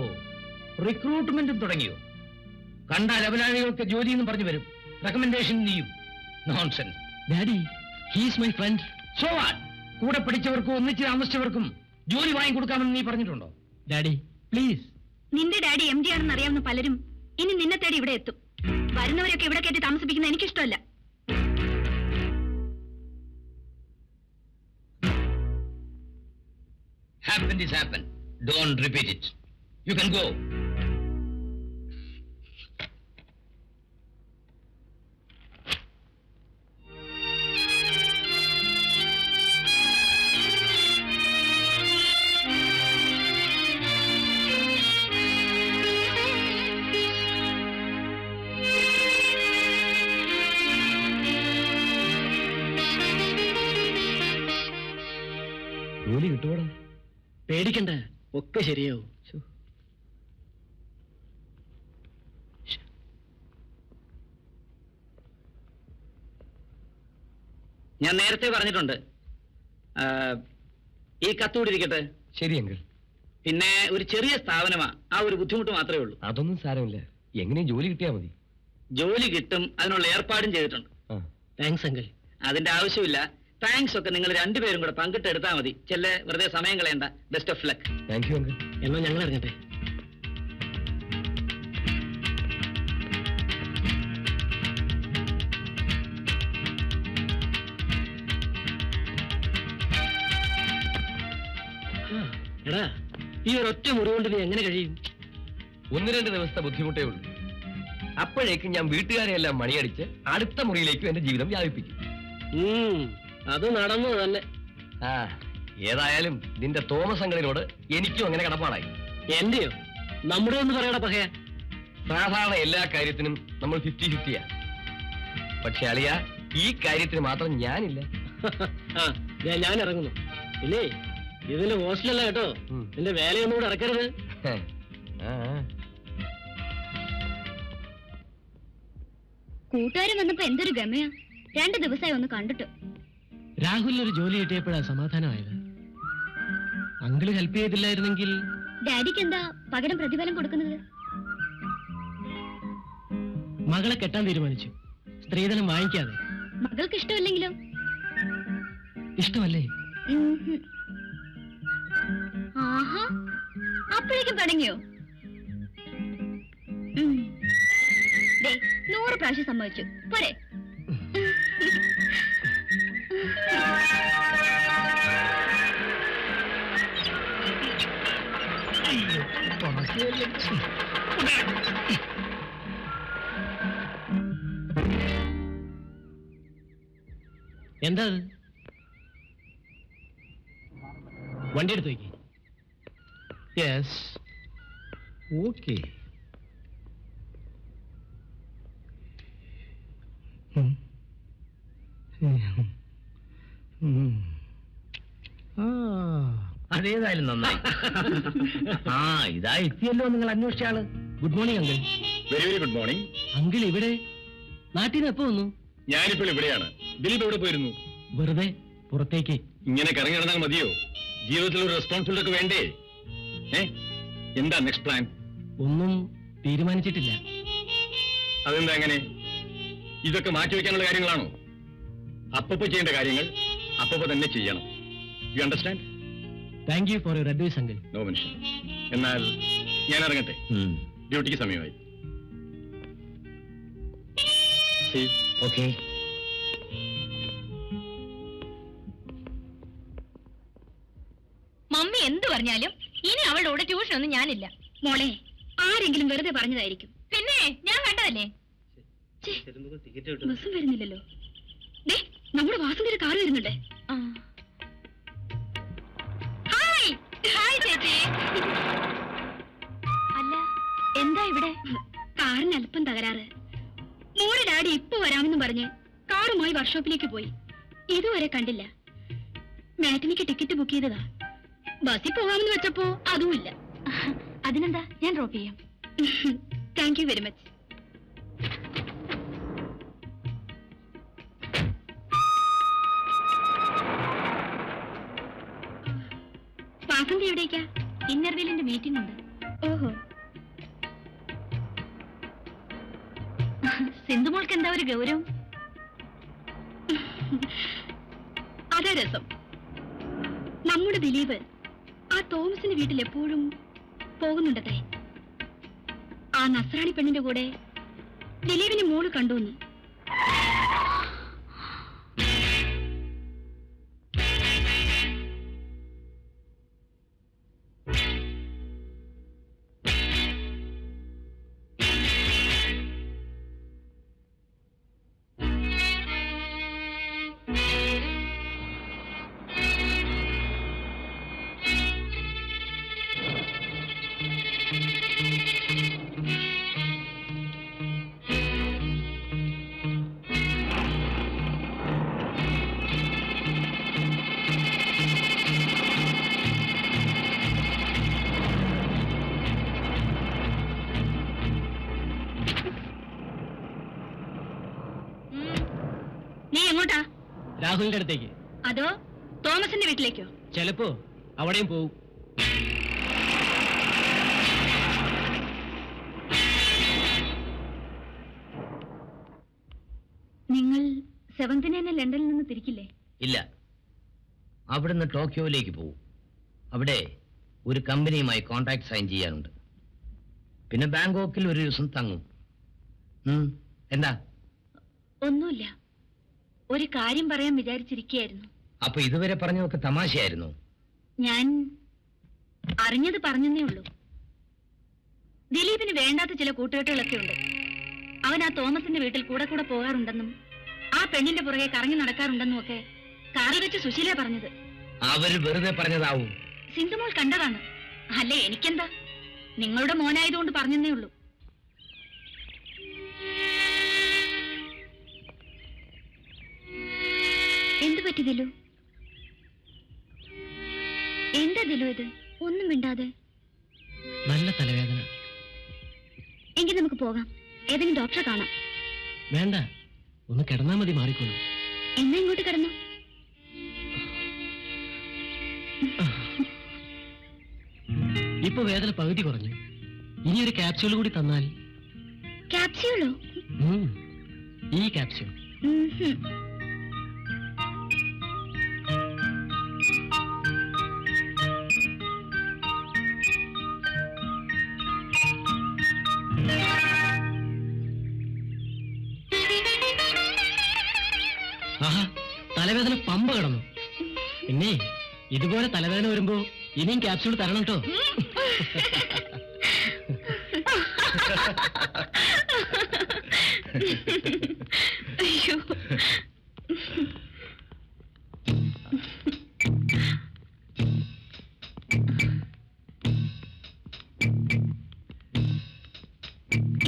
റിക്രൂട്ട്മെന്റും തുടങ്ങിയോ? കണ്ടാൽ അപരാധികൾക്ക് ജോലി എന്ന് പറഞ്ഞു വരും. റെക്കമെൻഡേഷൻ നീയും. Nonsense. Daddy, he's my friend. So what? കൂടെ പഠിച്ചവർക്കും ഒന്നിച്ച് താമസിച്ചവർക്കും ജോലി വാങ്ങിക്കൊടുക്കാമെന്ന് നീ പറഞ്ഞിട്ടുണ്ടോ? Daddy please. നിന്റെ ഡാഡി MD ആണെന്ന് അറിയാവുന്ന പലരും ഇനി നിന്നെ തേടി ഇവിടെ എത്തും. വരുന്നവരെയൊക്കെ ഇവിടെ കയറ്റി താമസിപ്പിക്കുന്ന എനിക്കിഷ്ടമല്ല. Happened is happened. Don't repeat it. You can go. ജോലി കിട്ടുവാടാ. പേടിക്കണ്ട, ഒക്കെ ശരിയാവും. ഞാൻ നേരത്തെ പറഞ്ഞിട്ടുണ്ട്. ഈ കത്തുകൂടി ഇരിക്കട്ടെ. ശരി അങ്കിൾ. പിന്നെ ഒരു ചെറിയ സ്ഥാപനമാ, ആ ഒരു ബുദ്ധിമുട്ട് മാത്രമേ ഉള്ളൂ. അതൊന്നും സാരമില്ല, എങ്ങനെയും ജോലി കിട്ടിയാ മതി. ജോലി കിട്ടും, അതിനുള്ള ഏർപ്പാടും ചെയ്തിട്ടുണ്ട്. Thanks uncle. അതിന്റെ ആവശ്യമില്ല. താങ്ക്സ് ഒക്കെ നിങ്ങൾ രണ്ടുപേരും കൂടെ പങ്കിട്ടെടുത്താൽ മതി. ചെല്ലെ, വെറുതെ സമയം കളയണ്ട. Best of luck. Thank you uncle. എന്നാ ഞങ്ങൾ ഇറങ്ങട്ടെ. എടാ, ഈ ഒരൊറ്റ മുറി കൊണ്ട് നീ എങ്ങനെ കഴിയും? 1-2 ദിവസത്തെ ബുദ്ധിമുട്ടേ ഉള്ളൂ. അപ്പോഴേക്കും ഞാൻ വീട്ടുകാരെയെല്ലാം മണിയടിച്ച് അടുത്ത മുറിയിലേക്കും എന്റെ ജീവിതം വ്യാപിപ്പിക്കും. അത് നടന്നു തന്നെ. ആ ഏതായാലും നിന്റെ തോമസ് അങ്കിളിനോട് എനിക്കും അങ്ങനെ കടപ്പാടായി. എന്റെയോ? നമ്മുടെ ഒന്ന് പറയണ പകയ. സാധാരണ എല്ലാ കാര്യത്തിനും നമ്മൾ 50-50. പക്ഷെ അളിയ ഈ കാര്യത്തിന് മാത്രം ഞാനില്ല. ഞാൻ ഇറങ്ങുന്നു. ഇല്ലേ ഇതിന്റെ ഹോസ്റ്റലല്ല കേട്ടോ. നിന്റെ വേലയൊന്നും കൂടെ ഇറക്കരുത്. കൂട്ടുകാരൻ വന്നപ്പോ എന്തൊരു ഗമയാ. 2 ദിവസമായി ഒന്ന് കണ്ടിട്ട്. രാഹുലിനൊരു ജോലി കിട്ടിയപ്പോഴാ സമാധാനമായത്. Uncle help ചെയ്തില്ലായിരുന്നെങ്കിൽ. ഡാഡിക്ക് എന്താ പകരം പ്രതിഫലം കൊടുക്കുന്നത്? മകളെ കെട്ടാൻ തീരുമാനിച്ചു, സ്ത്രീധനം വാങ്ങിക്കാതെ. മകൾക്ക് ഇഷ്ടമല്ലെങ്കിലോ? ഇഷ്ടമല്ലേ? ആഹാ, അപ്പോഴേക്കും തുടങ്ങിയോ? 100 പ്രാവശ്യം സമ്മതിച്ചു പോരെ? എന്താ വണ്ടി എടുത്ത് വയ്ക്കേ. Yes, okay. അതേതായാലും നന്നായി. ഇതാ എത്തിയല്ലോ നിങ്ങൾ അന്വേഷിച്ച ആള്. Good morning uncle. Very very good morning. Uncle ഇവിടെ നാട്ടിൽ നിന്ന് എപ്പോ വന്നു? ഞാനിപ്പോൾ ഇവിടെയാണ്. ദിലീപ് എവിടെ പോയിരുന്നു? വെറുതെ പുറത്തേക്ക്. ഇങ്ങനെ കറങ്ങി നടന്നാൽ മതിയോ? ജീവിതത്തിൽ ഒരു റെസ്പോൺസിബിലിറ്റി ഒക്കെ വേണ്ടേ? എന്താ നെക്സ്റ്റ് പ്ലാൻ? ഒന്നും തീരുമാനിച്ചിട്ടില്ല. അതെന്താ അങ്ങനെ? ഇതൊക്കെ മാറ്റിവെക്കാനുള്ള കാര്യങ്ങളാണോ? അപ്പപ്പോ ചെയ്യേണ്ട കാര്യങ്ങൾ അപ്പപ്പോ തന്നെ ചെയ്യണം. You understand? Thank you for your advice uncle. No mention. എന്നാൽ ഞാൻ ഇറങ്ങട്ടെ, ഡ്യൂട്ടിക്ക് സമയമായി. ഓക്കെ. മമ്മി എന്ത് പറഞ്ഞാലും ഇനി അവളുടെ കൂടെ ട്യൂഷനൊന്നും ഞാനില്ല. മോളെ, ആരെങ്കിലും വെറുതെ പറഞ്ഞതായിരിക്കും. പിന്നെ ഞാൻ കണ്ടതല്ലേ. ബസ്സും വരുന്നില്ലല്ലോ. നമ്മുടെ വാസന്തിയുടെ കാറ് വരുന്നുണ്ടേ. ഹായ് ഹായ് ചേച്ചി. അല്ല, എന്താ ഇവിടെ? കാറിന് അല്പം തകരാറ്. മോളെ ഡാഡി ഇപ്പൊ വരാമെന്ന് പറഞ്ഞ് കാറുമായി വർക്ക്ഷോപ്പിലേക്ക് പോയി. ഇതുവരെ കണ്ടില്ല. മാറ്റിനിക്ക് ടിക്കറ്റ് ബുക്ക് ചെയ്തതാ. ബസ്സിൽ പോകാമെന്ന് വെച്ചപ്പോ അതുമില്ല. അതിനെന്താ, ഞാൻ ഡ്രോപ്പ് ചെയ്യാം. Thank you very much. Vasanthi എവിടേക്കാ? ഇന്നർവീലിന്റെ മീറ്റിംഗ് ഉണ്ട്. ഓഹോ. സിന്ധുമോൾക്ക് എന്താ ഒരു ഗൗരവം? അതാ രസം. നമ്മുടെ ദിലീപ് ആ തോമസിന്റെ വീട്ടിൽ എപ്പോഴും പോകുന്നുണ്ടത്രേ. ആ നസ്രാണി പെണ്ണിന്റെ കൂടെ ദിലീപിനെ മോള് കണ്ടുവന്നു. നീ എങ്ങോട്ടാ? രാഹുലിന്റെ അടുത്തേക്ക്. അതോ തോമസിന്റെ വീട്ടിലേക്കോ? ചിലപ്പോ അവിടെയും പോവും. നിങ്ങൾ 7th തന്നെ ലണ്ടനിൽ നിന്ന് തിരിക്കില്ലേ? ഇല്ല, അവിടുന്ന് ടോക്കിയോയിലേക്ക് പോകും. അവിടെ ഒരു കമ്പനിയുമായി കോൺട്രാക്ട് സൈൻ ചെയ്യാനുണ്ട്. പിന്നെ ബാങ്കോക്കിൽ ഒരു ദിവസം തങ്ങും. എന്താ? ഒന്നുമില്ല, ഒരു കാര്യം പറയാൻ വിചാരിച്ചിരിക്കുകയായിരുന്നു. അപ്പൊ ഇതുവരെ പറഞ്ഞതൊക്കെ തമാശയായിരുന്നു? ഞാൻ അറിഞ്ഞത് പറഞ്ഞതേ ഉള്ളൂ. ദിലീപിന് വേണ്ടാത്ത ചില കൂട്ടുകെട്ടുകളൊക്കെ ഉണ്ട്. അവൻ ആ തോമസിന്റെ വീട്ടിൽ കൂടെ കൂടെ പോകാറുണ്ടെന്നും ആ പെണ്ണിന്റെ പുറകെ കറങ്ങി നടക്കാറുണ്ടെന്നും ഒക്കെ കാറിൽ വെച്ച് സുശീല പറഞ്ഞത്. അവര് വെറുതെ പറഞ്ഞതാവും. സിന്ധുമോൾ കണ്ടതാണ്. അല്ലേ എനിക്കെന്താ, നിങ്ങളുടെ മോനായതുകൊണ്ട് പറഞ്ഞെന്നേ ഉള്ളൂ. എന്തു പറ്റി ദിലു? എന്താ ദിലു ഇത്? ഒന്നും മിണ്ടാതെ. നല്ല തലവേദന. എങ്കിൽ നമുക്ക് പോകാം, ഏതെങ്കിലും ഡോക്ടറെ കാണാം. വേണ്ട, ഒന്ന് കിടന്നാ മതി, മാറിക്കൊള്ളു. എന്നാ ഇങ്ങോട്ട് കിടന്നു. ഇപ്പൊ വേദന പകുതി കുറഞ്ഞു. ഇനി ഒരു ക്യാപ്സ്യൂൾ കൂടി തന്നാൽ. ക്യാപ്സ്യൂളോ? ഈ ക്യാപ്സ്യൂൾ. ആഹാ, തലവേദന പമ്പ കിടന്നു. പിന്നെ ഇതുപോലെ തലവേദന വരുമ്പോ ഇനിയും ക്യാപ്സ്യൂൾ തരണം കേട്ടോ. അയ്യോ,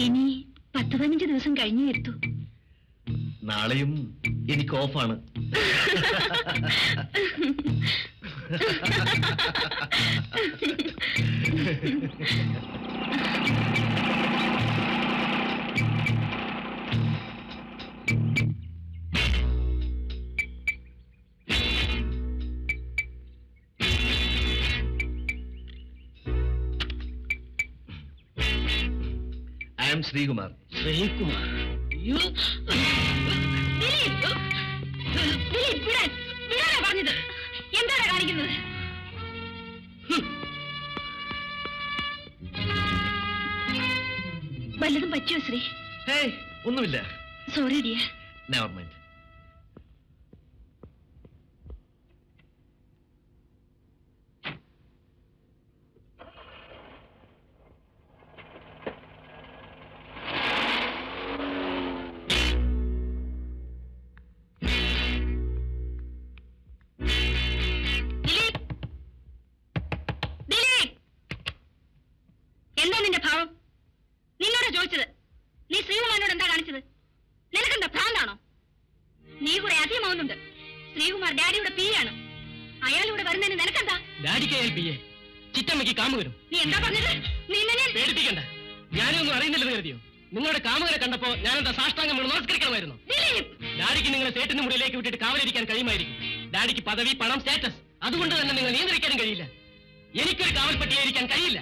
ഇനി 10-15 ദിവസം കഴിഞ്ഞു വരുത്തു. നാളെയും എനിക്ക് ഓഫാണ്. I am Sreekumar. ശ്രീകുമാർ? പറഞ്ഞത് എന്താണ് കാണിക്കുന്നത്? വല്ലതും പറ്റിയോ ശ്രീ? ഹേയ്, ഒന്നുമില്ല. Sorry dear. Never mind. എന്താ നിന്റെ ഭാവം? നിന്നോടാ ചോദിച്ചത്. നീ ശ്രീകുമാറിനോട് എന്താ കാണിച്ചത്? നിനക്കെന്താ ഭ്രാന്താണോ? നീ കൂടെ അധികമാവുന്നുണ്ട്. ശ്രീകുമാർ ഡാഡിയുടെ പിയാണ്. അയാളിവിടെ വരുന്നതിന് നിനക്കെന്താ? ഡാഡിക്ക് അയാൾ പിയെ, ചിറ്റമ്മയ്ക്ക് കാമ വരും. നീ എന്താ പറഞ്ഞത്? നീ എന്നെ പേടിപ്പിക്കണ്ട. ഞാനൊന്നും അറിയുന്നില്ലെന്ന് കരുതിയോ? നിങ്ങളുടെ കാമുകനെ കണ്ടപ്പോ ഞാനെന്താ സാഷ്ടാംഗം വീണ് നമസ്കരിക്കണമായിരുന്നു. ഡാഡിക്ക് നിങ്ങളെ സേട്ടിന്റെ മുറിയിലേക്ക് വിട്ടിട്ട് കാവലിരിക്കാൻ കഴിയുമായിരിക്കും. ഡാഡിക്ക് പദവി, പണം, സ്റ്റാറ്റസ്, അതുകൊണ്ട് തന്നെ നിങ്ങൾ നിയന്ത്രിക്കാനും കഴിയില്ല. എനിക്കൊരു കാവൽപ്പട്ടിയായിരിക്കാൻ കഴിയില്ല.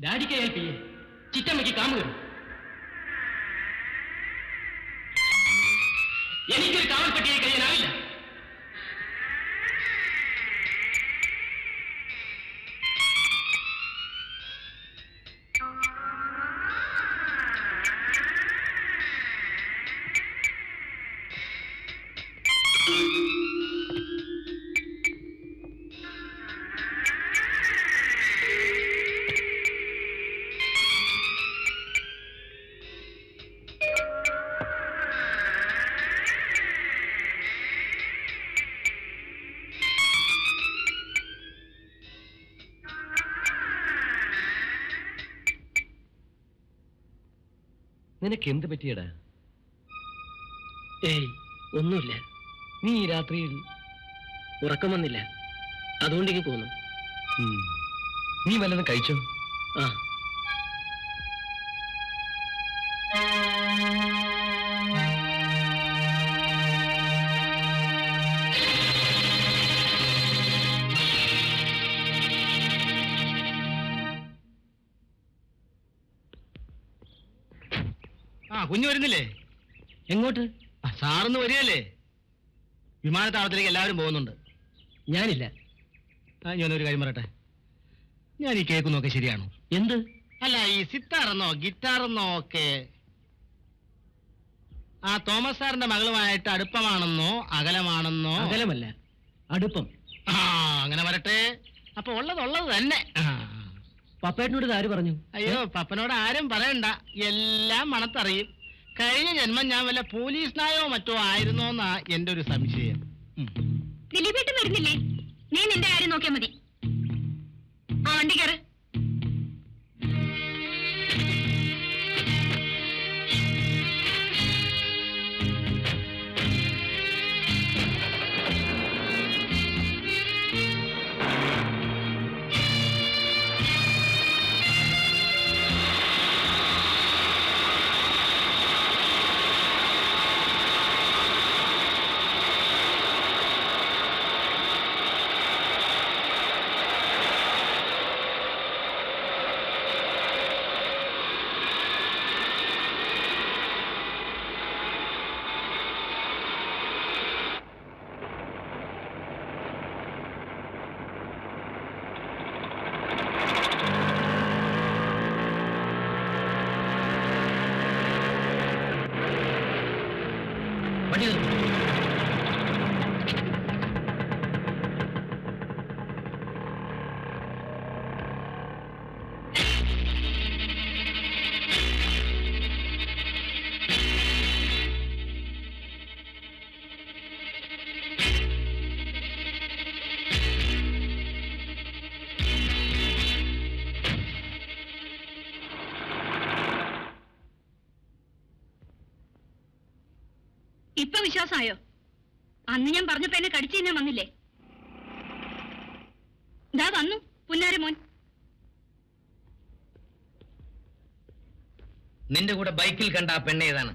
ഡാഡിക്ക് അയാൾ പിയെ, ചിറ്റമ്മയ്ക്ക് കാമ വരും. എനിക്കൊരു കാവൽപ്പട്ടിയായി കഴിയാനാവില്ല. നിനക്ക് എന്ത് പറ്റിയടാ? ഏയ്, ഒന്നുമില്ല. നീ ഈ രാത്രിയിൽ ഉറക്കം വന്നില്ല, അതുകൊണ്ടിങ്ങ് പോന്നു. നീ വല്ലതും കഴിച്ചോ? ആ, കുഞ്ഞു വരുന്നില്ലേ? എങ്ങോട്ട്? സാറൊന്ന് വരികയല്ലേ? വിമാനത്താവളത്തിലേക്ക് എല്ലാവരും പോകുന്നുണ്ട്. ഞാനില്ല. ഞാനൊരു കാര്യം പറയട്ടെ. ഞാൻ ഈ കേൾക്കുന്നൊക്കെ ശരിയാണോ? എന്ത്? അല്ല, ഈ സിത്താറെന്നോ ഗിറ്റാറെന്നോ ഒക്കെ ആ തോമസ് സാറിന്റെ മകളുമായിട്ട് അടുപ്പമാണെന്നോ അകലമാണെന്നോ? അകലമല്ല, അടുപ്പം. ആ അങ്ങനെ വരട്ടെ. അപ്പൊ ഉള്ളത് തന്നെ. പപ്പേട്ടനോട് ഇത് ആര് പറഞ്ഞു? അയ്യോ, പപ്പനോട് ആരും പറയണ്ട, എല്ലാം മണത്തറിയും. കഴിഞ്ഞ ജന്മം ഞാൻ വല്ല പോലീസ് നായോ മറ്റോ ആയിരുന്നോന്നാ എന്റെ ഒരു സംശയം. ദിലീപേട്ടൻ വരുന്നില്ലേ? നീ നിന്റെ കാര്യം നോക്കിയാ മതി. ആ വണ്ടി കയറ്. വണ്ടി നിർത്ത്. ഇപ്പൊ വിശ്വാസമായോ? അന്ന് ഞാൻ പറഞ്ഞപ്പോ എന്നെ കടിച്ചു തന്നെ വന്നില്ലേ? ദാ വന്നു പുന്നാര മോൻ. നിന്റെ കൂടെ ബൈക്കിൽ കണ്ട ആ പെണ്ണ് ഏതാണ്?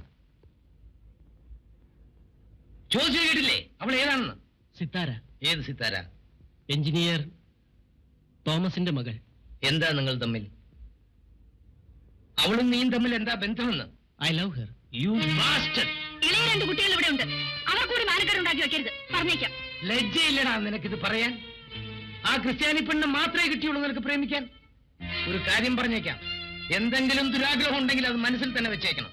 ചോദിച്ചു കേട്ടില്ലേ അവൾ ഏതാണെന്ന്? സിത്താര. ഏത് സിത്താര? എഞ്ചിനീയർ തോമസിന്റെ മകൾ. എന്താ നിങ്ങൾ തമ്മിൽ? അവളും നീയും തമ്മിൽ എന്താ ബന്ധമെന്ന്? I love her. You bastard. ഇളയ 2 കുട്ടികൾ ഇവിടെ ഉണ്ട്. അവർ കൂടി മാനക്കേടുണ്ടാക്കി വെക്കരുത്, പറഞ്ഞേക്കാം. ലജ്ജയില്ലടാ നിനക്കിത് പറയാൻ? ആ ക്രിസ്ത്യാനി പെണ്ണ് മാത്രമേ കിട്ടിയുള്ളൂ നിനക്ക് പ്രേമിക്കാൻ? ഒരു കാര്യം പറഞ്ഞേക്കാം, എന്തെങ്കിലും ദുരാഗ്രഹം ഉണ്ടെങ്കിൽ അത് മനസ്സിൽ തന്നെ വെച്ചേക്കണം.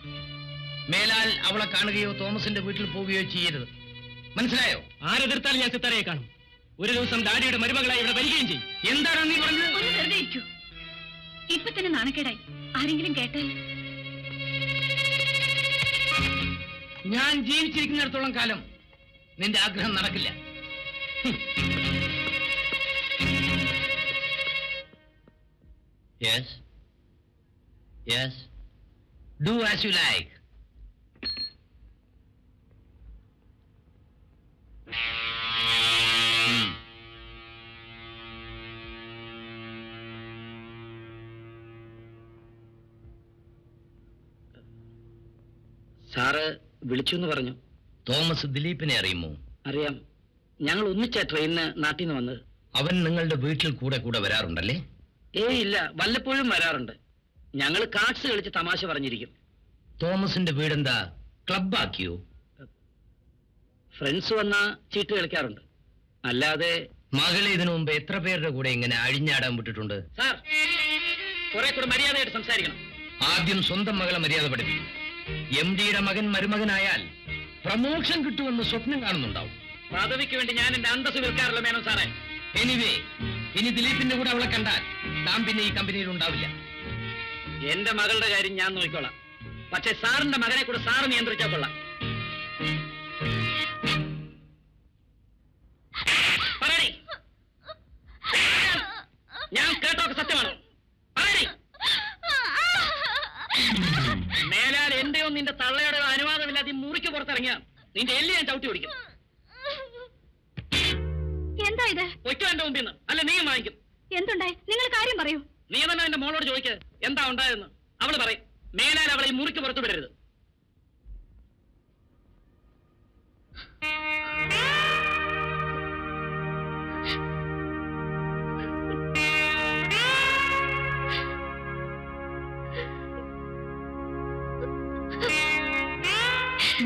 മേലാൽ അവളെ കാണുകയോ തോമസിന്റെ വീട്ടിൽ പോവുകയോ ചെയ്യരുത്, മനസ്സിലായോ? ആരെതിർത്താലും ഞാൻ സിത്താരയെ കാണും. ഒരു ദിവസം ഡാഡിയുടെ മരുമകളായി ഇവിടെ വരികയും ചെയ്യും. എന്താണ് നീ പറഞ്ഞത്? ഒന്ന് വെറുതെ ഇരിക്കൂ. ഇപ്പൊ തന്നെ നാണക്കേടായി. ആരെങ്കിലും കേട്ടാൽ? ഞാൻ ജീവിച്ചിരിക്കുന്നിടത്തോളം കാലം നിന്റെ ആഗ്രഹം നടക്കില്ല. Yes. Yes. Do as you like. Sir വിളിച്ചു എന്ന് പറഞ്ഞു. തോമസ് ദിലീപിനെ അറിയുമോ? അറിയാം. ഞങ്ങൾ ഒന്നിച്ച ട്രെയിനിന് നാട്ടിൽ നിന്ന് വന്നത്. അവൻ നിങ്ങളുടെ വീട്ടിൽ കൂടെ കൂടെ വരാറുണ്ടല്ലേ? ഇല്ല, വല്ലപ്പോഴും വരാറുണ്ട്. ഞങ്ങൾ കാർഡ്സ് കളിച്ച് തമാശ പറഞ്ഞിരിക്കും. തോമസിന്റെ വീടെന്താ ക്ലബാക്കിയോ? ഫ്രണ്ട്സ് വന്നാ ചീട്ട് കളിക്കാറുണ്ട്, അല്ലാതെ. മകളെ ഇതിനു മുമ്പ് എത്ര പേരുടെ കൂടെ ഇങ്ങനെ അഴിഞ്ഞാടാൻ വിട്ടിട്ടുണ്ട്? സാർ, കുറെ കൂടെ മര്യാദയായിട്ട് സംസാരിക്കണം. ആദ്യം സ്വന്തം മകളെ മര്യാദ പഠിപ്പിക്കും. MD-യുടെ മകൻ മരുമകനായാൽ പ്രമോഷൻ കിട്ടുമെന്ന് സ്വപ്നം കാണുന്നുണ്ടാവും. പദവിക്ക് വേണ്ടി ഞാൻ എന്റെ അന്തസ് വിൽക്കാറില്ല മേനോ സാറേ. എനിവേ, ഇനി ദിലീപിന്റെ കൂടെ അവളെ കണ്ടാൽ താൻ പിന്നെ ഈ കമ്പനിയിൽ ഉണ്ടാവില്ല. എന്റെ മകളുടെ കാര്യം ഞാൻ നോക്കിക്കോളാം. പക്ഷെ സാറിന്റെ മകനെ കൂടെ സാറ് നിയന്ത്രിച്ചാൽ കൊള്ളാം. പറയടി, ഞാൻ കേട്ടോക്കെ സത്യമാണ്. പറയടി. മേലാൽ എന്റെയോ നിന്റെ തള്ളയുടെയോ അനുവാദമില്ലാതെ ഈ മുറിക്ക് പുറത്തിറങ്ങിയ നിന്റെ എല്ലി ഞാൻ ചവിട്ടി പിടിക്കും. എന്താ ഇത്? ഒറ്റ എന്റെ മുമ്പിൽ നിന്ന്, അല്ല നീയും വാങ്ങിക്കും. എന്തുണ്ടായി? നിങ്ങൾ കാര്യം പറയൂ. നീ തന്നെ എന്റെ മോളോട് ചോദിക്കുക എന്താ ഉണ്ടായെന്ന്. അവള് പറയും. മേലാൽ അവളെ ഈ മുറിക്ക് പുറത്തു വിടരുത്.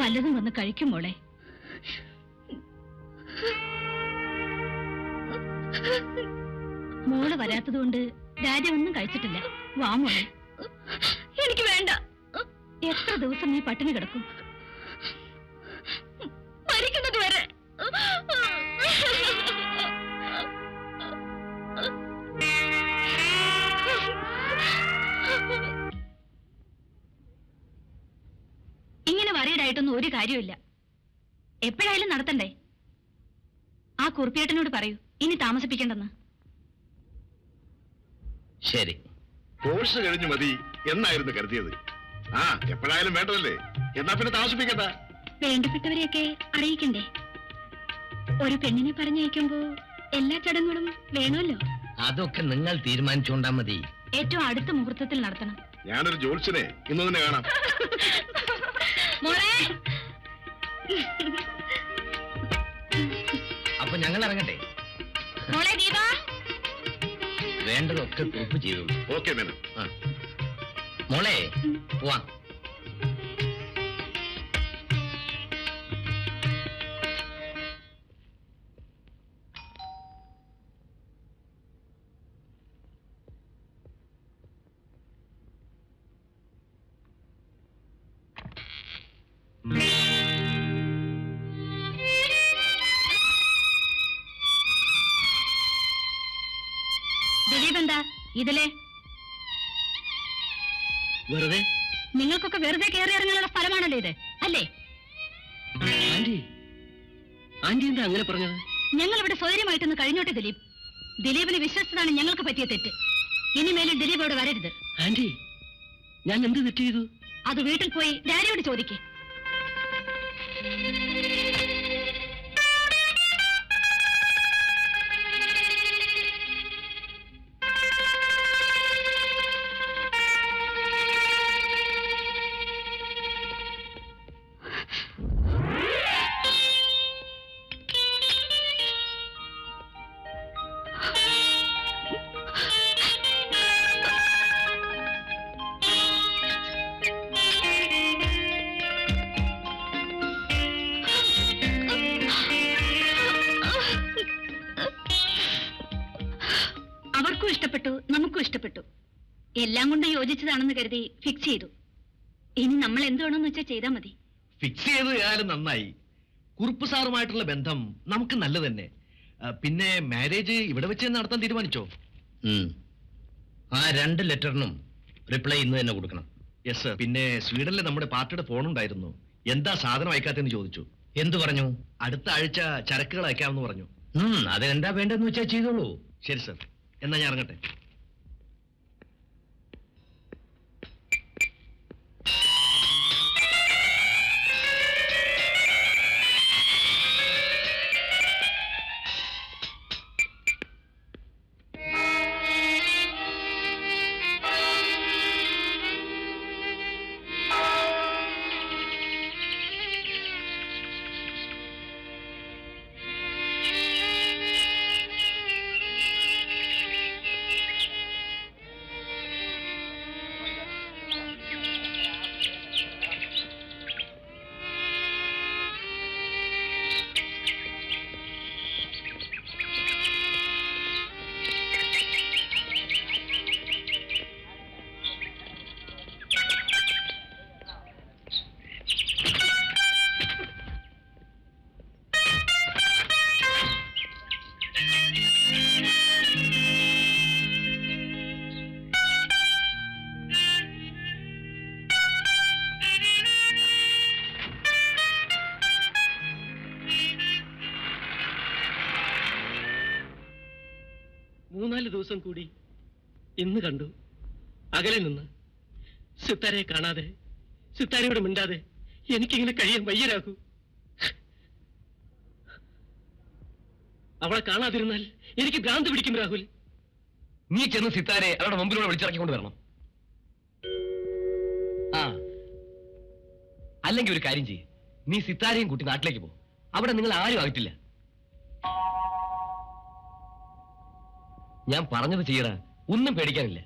വല്ലതും വന്ന് കഴിക്കും മോളെ. മോള് വരാത്തതുകൊണ്ട് ഡാഡി ഒന്നും കഴിച്ചിട്ടില്ല. വാ മോളെ. എനിക്ക് വേണ്ട. എത്ര ദിവസം നീ പട്ടിണി കിടക്കും? മരിക്കുന്നത് വരെ. വറീഡായിട്ടൊന്നും ഒരു കാര്യമില്ല. എപ്പോഴായാലും നടത്തണ്ടേ? ആ കുറുപ്പിയേട്ടനോട് പറയൂ ഇനി താമസിപ്പിക്കണ്ടെന്ന്. ശരി. കോഴ്സ് കഴിഞ്ഞു മതി എന്നായിരുന്നു കരുതിയത്. ആ എപ്പോഴായാലും വേണ്ടതല്ലേ, എന്നാ പിന്നെ താമസിപ്പിക്കണ്ട. വേണ്ടപ്പെട്ടവരെയൊക്കെ അറിയിക്കണ്ടേ? ഒരു പെണ്ണിനെ പറഞ്ഞയക്കുമ്പോ എല്ലാ ചടങ്ങുകളും വേണമല്ലോ. അതൊക്കെ നിങ്ങൾ തീരുമാനിച്ചുകൊണ്ടാ മതി. ഏറ്റവും അടുത്ത മുഹൂർത്തത്തിൽ നടത്തണം. ഞാനൊരു ജോത്സ്യനെ ഇന്ന് തന്നെ കാണാം. മോളെ, അപ്പൊ ഞങ്ങൾ ഇറങ്ങട്ടെ. മോളെ ദീപ, വേണ്ടതൊക്കെ കുറിപ്പ് ചെയ്തു. ഓക്കെ മേനൻ. മോളെ പോവാം. ദിലീപ് എന്താ ഇതിലെ? വെറുതെ നിങ്ങൾക്കൊക്കെ വെറുതെ കയറി ഇറങ്ങാനുള്ള സ്ഥലമാണല്ലോ ഇത്, അല്ലേ? ആന്റി, ആന്റി എന്താ അങ്ങനെ പറഞ്ഞത്? ഞങ്ങൾ ഇവിടെ സ്വൈര്യമായിട്ടൊന്ന് കഴിഞ്ഞോട്ടെ ദിലീപ്. ദിലീപിനെ വിശ്വസിച്ചതാണ് ഞങ്ങൾക്ക് പറ്റിയ തെറ്റ്. ഇനിമേലിൽ ദിലീപ് ഇവിടെ വരരുത്. ആന്റി, ഞാൻ എന്ത് തെറ്റ് ചെയ്തു? അത് വീട്ടിൽ പോയി ഡാഡിയോട് ചോദിക്കേ. അവർക്കും ഇഷ്ടപ്പെട്ടു, നമുക്കും ഇഷ്ടപ്പെട്ടു. എല്ലാം കൊണ്ട് യോജിച്ചതാണെന്ന് കരുതി ഫിക്സ് ചെയ്തു. ഇനി നമ്മൾ എന്ത് വേണമെന്ന് വെച്ചാൽ ചെയ്താൽ മതി. ഫിക്സ് ചെയ്ത് ആയാലും നന്നായി. കുറുപ്പ് സാറുമായിട്ടുള്ള ബന്ധം നമുക്ക് നല്ലത് തന്നെ. പിന്നെ മാരേജ് ഇവിടെ വെച്ച് നടത്താൻ തീരുമാനിച്ചോ? ആ 2 ലെറ്ററിനും റിപ്ലൈ ഇന്ന് തന്നെ കൊടുക്കണം. Yes sir. പിന്നെ സ്വീഡനിലെ നമ്മുടെ പാർട്ടിയുടെ ഫോണുണ്ടായിരുന്നു. എന്താ സാധനം അയക്കാത്തെന്ന് ചോദിച്ചു. എന്തു പറഞ്ഞു? അടുത്ത ആഴ്ച ചരക്കുകൾ അയക്കാമെന്ന് പറഞ്ഞു. അതെന്താ വേണ്ടെന്ന് വെച്ചാൽ ചെയ്തോളൂ. ശരി സർ, എന്നാ ഞാൻ ഇറങ്ങട്ടെ. മൂന്നാല് ദിവസം കൂടി ഇന്ന് കണ്ടു. അകലെ നിന്ന് സിത്താരയെ കാണാതെ, സിത്താരയോട് മിണ്ടാതെ എനിക്കിങ്ങനെ കഴിയാൻ വയ്യരാകൂ. അവളെ കാണാതിരുന്നാൽ എനിക്ക് ഭ്രാന്ത് പിടിക്കും രാഹുൽ. നീ ചെന്ന് സിത്താരെ അവരുടെ മുമ്പിലൂടെ വിളിച്ചിറക്കിക്കൊണ്ട് വരണം. ആ അല്ലെങ്കിൽ ഒരു കാര്യം ചെയ്യ്, നീ സിത്താരയും കൂട്ടി നാട്ടിലേക്ക് പോ. അവിടെ നിങ്ങൾ ആരും ആയിട്ടില്ല. ഞാൻ പറഞ്ഞത് ചെയ്യടാ, ഒന്നും പേടിക്കാനില്ല.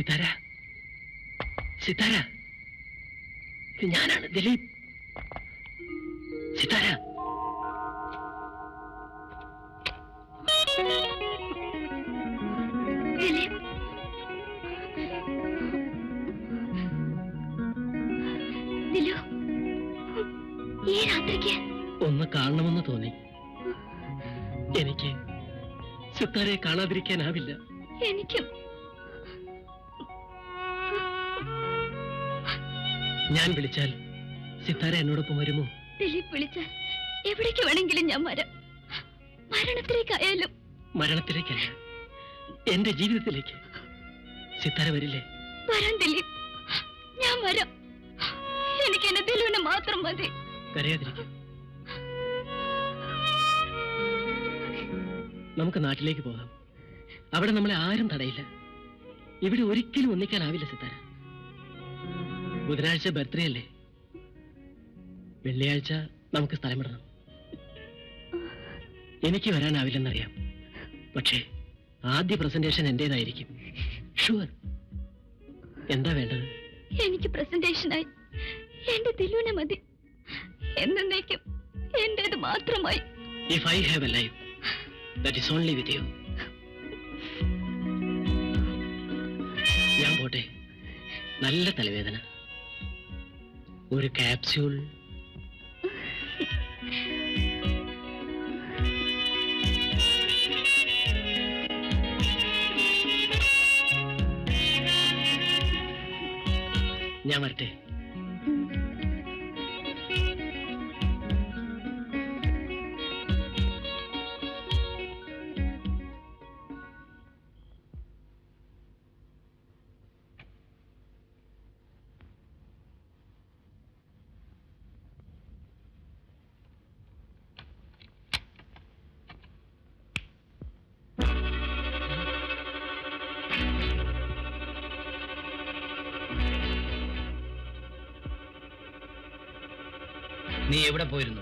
സിതാര, സിതാര, ഇത് ഞാനാണ് ദിലീപ്. സിതാര, ദിലീപ്, ദിലു, ഈ രാത്രിക്ക് ഒന്ന് കാണണമെന്ന് തോന്നി. എനിക്ക് സിതാരയെ കാണാതിരിക്കാനാവില്ല. എനിക്കും. ഞാൻ വിളിച്ചാൽ സിതാര എന്നോടൊപ്പം വരുമോ? ദിലീപ് വിളിച്ചാൽ എവിടേക്ക് വേണമെങ്കിലും ഞാൻ വരാം. മരണത്തിലേക്കായാലും. മരണത്തിലേക്കല്ല, എന്റെ ജീവിതത്തിലേക്ക്. സിതാര വരില്ലേ? വരാം ദിലീപ്, ഞാൻ വരാം. എനിക്ക് എന്റെ ദിലുവിനെ മാത്രം മതി. കരയാതിരിക്കും. നമുക്ക് നാട്ടിലേക്ക് പോകാം. അവിടെ നമ്മളെ ആരും തടയില്ല. ഇവിടെ ഒരിക്കലും ഒന്നിക്കാനാവില്ല സിതാര. ബുധനാഴ്ച ബർത്ത്ഡേ അല്ലേ? വെള്ളിയാഴ്ച നമുക്ക് സ്ഥലം വിടണം. എനിക്ക് വരാനാവില്ലെന്നറിയാം, പക്ഷേ ആദ്യ പ്രസന്റേഷൻ എന്റേതായിരിക്കും. ഷുവർ. എന്താ വേണ്ടത്? എനിക്ക് പ്രസന്റേഷനായി എന്റെ ദിലുവിനെ മതി. എന്നേക്കും എന്റേത് മാത്രമായി. If I have A life, that is only with you. ഞാൻ പോട്ടെ. നല്ല തലവേദന. ഒരു ക്യാപ്സ്യൂൾ. ഞാൻ വരട്ടെ. നീ എവിടെ പോയിരുന്നു?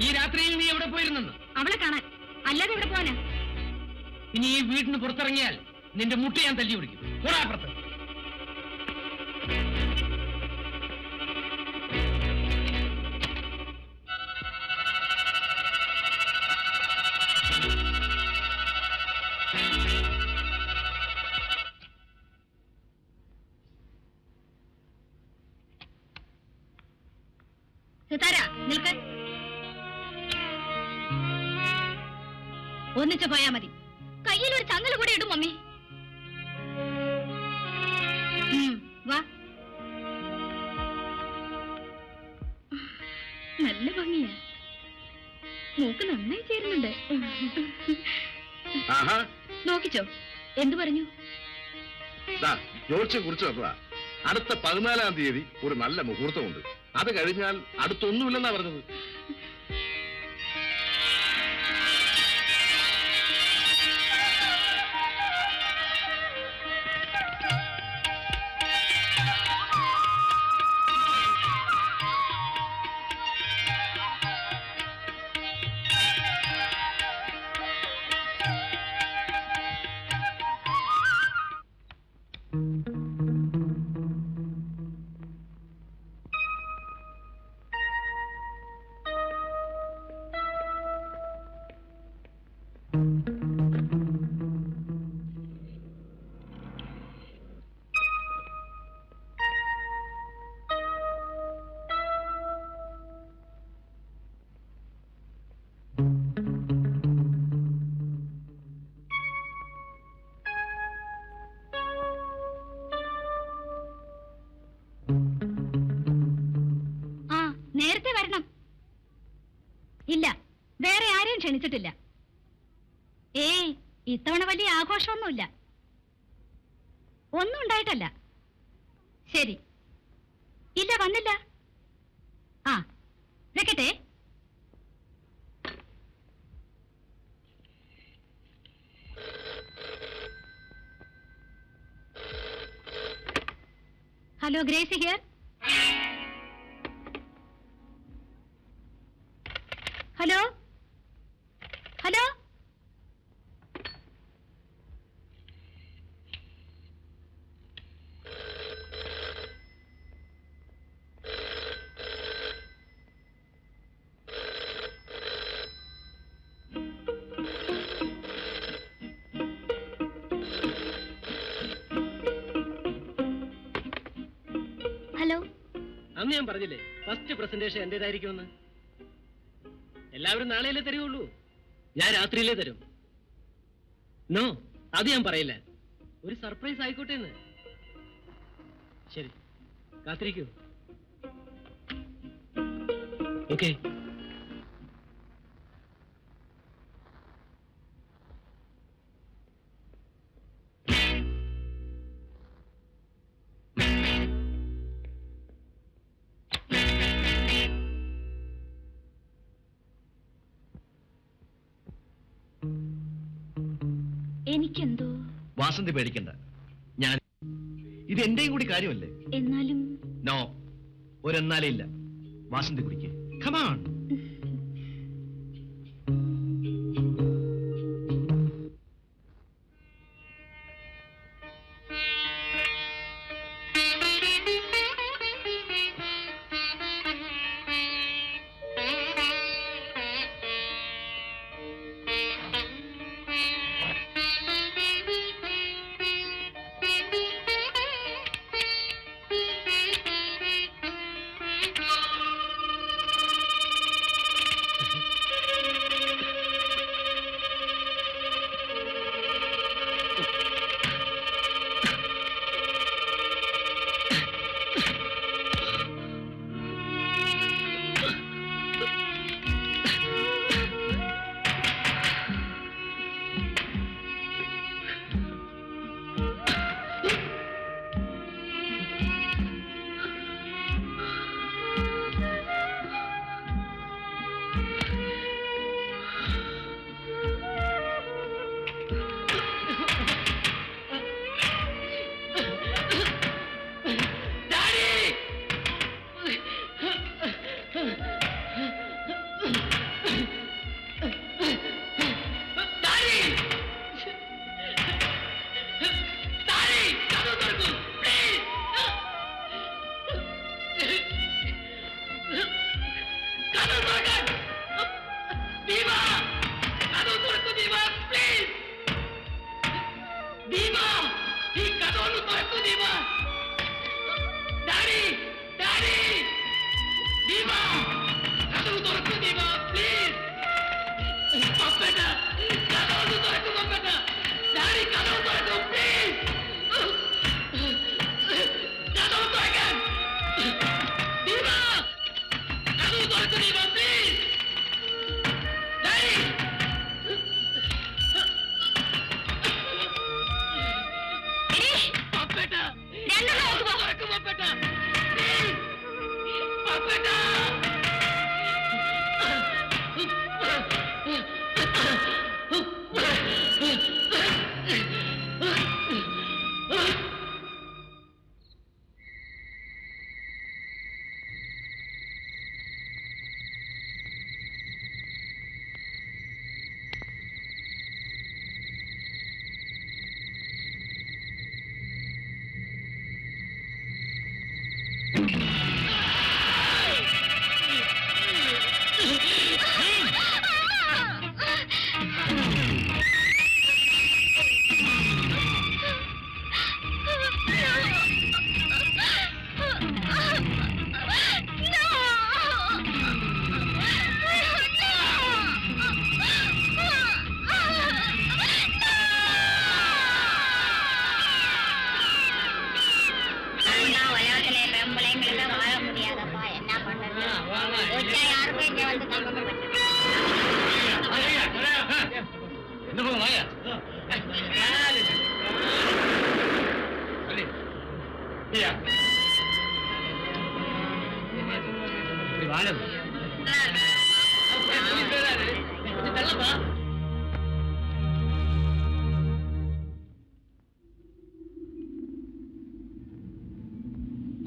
ഈ രാത്രിയിൽ നീ എവിടെ പോയിരുന്നെന്ന്? അവളെ കാണാൻ. അല്ലാതെ ഇവിടെ പോവാനാ? ഇനി ഈ വീടിന് പുറത്തിറങ്ങിയാൽ നിന്റെ മുട്ട ഞാൻ തല്ലി പിടിക്കും. പുറത്ത്. സിതാര, നിൽക്ക്. ഒന്നിച്ചു പോയാ മതി. കയ്യിൽ ഒരു ചങ്ങല കൂടെ ഇടും മമ്മി. വാ. നല്ല ഭംഗിയാ. മൂക്ക് നന്നായി ചേരുന്നുണ്ട്. ആഹാ, നോക്കിച്ചോ. എന്തു പറഞ്ഞു? ജോർജിയെ കുറിച്ച് പറഞ്ഞതാ. അടുത്ത 14-ാം തീയതി ഒരു നല്ല മുഹൂർത്തമുണ്ട്. അത് കഴിഞ്ഞാൽ അടുത്തൊന്നുമില്ലെന്നാ പറഞ്ഞത്. നേരത്തെ വരണം. ഇല്ല, വേറെ ആരെയും ക്ഷണിച്ചിട്ടില്ല. ഇത്തവണ വലിയ ആഘോഷമൊന്നുമില്ല. ഒന്നും ഉണ്ടായിട്ടല്ല. ശരി. ഇല്ല, വന്നില്ല. ആ, വെക്കട്ടെ. Hello, Gracy here. Hello, hello. Hello. അന്ന് ഞാൻ പറഞ്ഞില്ലേ ഫസ്റ്റ് പ്രസന്റേഷൻ എന്റേതായിരിക്കുമെന്ന്. എല്ലാവരും നാളെയല്ലേ തരുള്ളൂ, ഞാൻ രാത്രിയിലേ തരും. നോ, അത് ഞാൻ പറയില്ല. ഒരു സർപ്രൈസ് ആയിക്കോട്ടെ എന്ന്. ശരി, കാത്തിരിക്കൂ. ഓക്കെ. എനിക്കെന്തോ. വാസന്തി പേടിക്കണ്ട, ഞാൻ ഇത് എന്റെയും കൂടി കാര്യമല്ലേ. എന്നാലും നോ, ഒരെന്നാലേ ഇല്ല. വാസന്തി കുടിക്കേ. കമാൺ.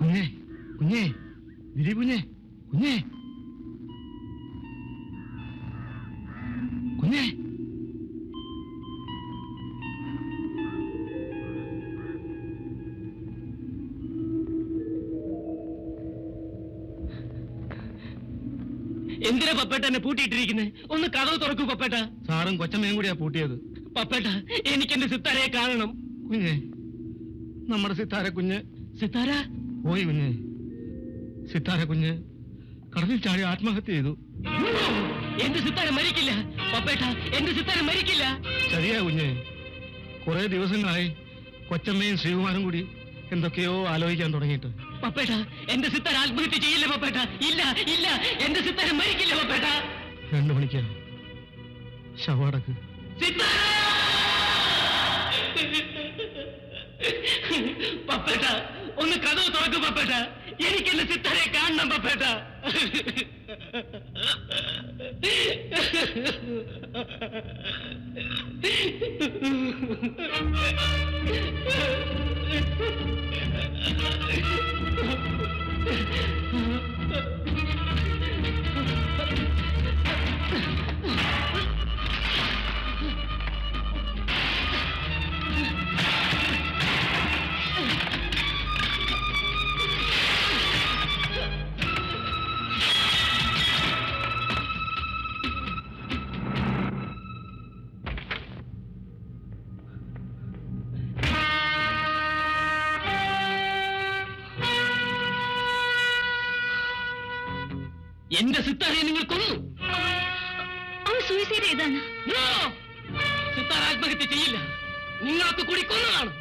കുഞ്ഞേ, കുഞ്ഞേ, ദിലീപ് കുഞ്ഞേ, കുഞ്ഞേ, കുഞ്ഞേ. എന്തിനാ പപ്പേട്ട എന്നെ പൂട്ടിയിട്ടിരിക്കുന്നത്? ഒന്ന് കഥവ് തുറക്കൂ പപ്പേട്ട. സാറും കൊച്ചമ്മയും കൂടിയാ പൂട്ടിയത്. പപ്പേട്ട, എനിക്ക് എന്റെ സിത്താരയെ കാണണം. കുഞ്ഞേ, നമ്മുടെ സിത്താര കുഞ്ഞ് സിത്താര പോയി കുഞ്ഞേ. സിത്താര കുഞ്ഞ് കടലിൽ ചാടി ആത്മഹത്യ ചെയ്തു. എന്റെ സിത്താര മരിക്കില്ല പപ്പേട്ട, എന്റെ സിത്താര മരിക്കില്ല. ശരിയാ കുഞ്ഞ്, കുറെ ദിവസങ്ങളായി കൊച്ചമ്മയും ശ്രീകുമാരും കൂടി എന്തൊക്കെയോ ആലോചിക്കാൻ തുടങ്ങിയിട്ട്. പപ്പേട്ട, എന്റെ സിത്താര ആത്മഹത്യ ചെയ്യില്ല പപ്പേട്ട. ഇല്ല ഇല്ല, എന്റെ സിത്താര മരിക്കില്ല പപ്പേട്ട. 2 മണിക്കാ ശവടക്ക്. പപ്പേട്ട, ഒന്ന് കഥവ് തുറക്കും പപ്പേട്ട. എനിക്ക് എന്റെ സിത്താരെ കാണണം പപ്പേട്ട. എന്റെ സിത്താരെ നിങ്ങൾ കൊന്നു. അവൾ സൂയിസൈഡ് ചെയ്താണ്. സിത്താര ആത്മഹത്യ ചെയ്യില്ല, നിങ്ങൾക്ക് കൂടി കൊന്നതാണ്.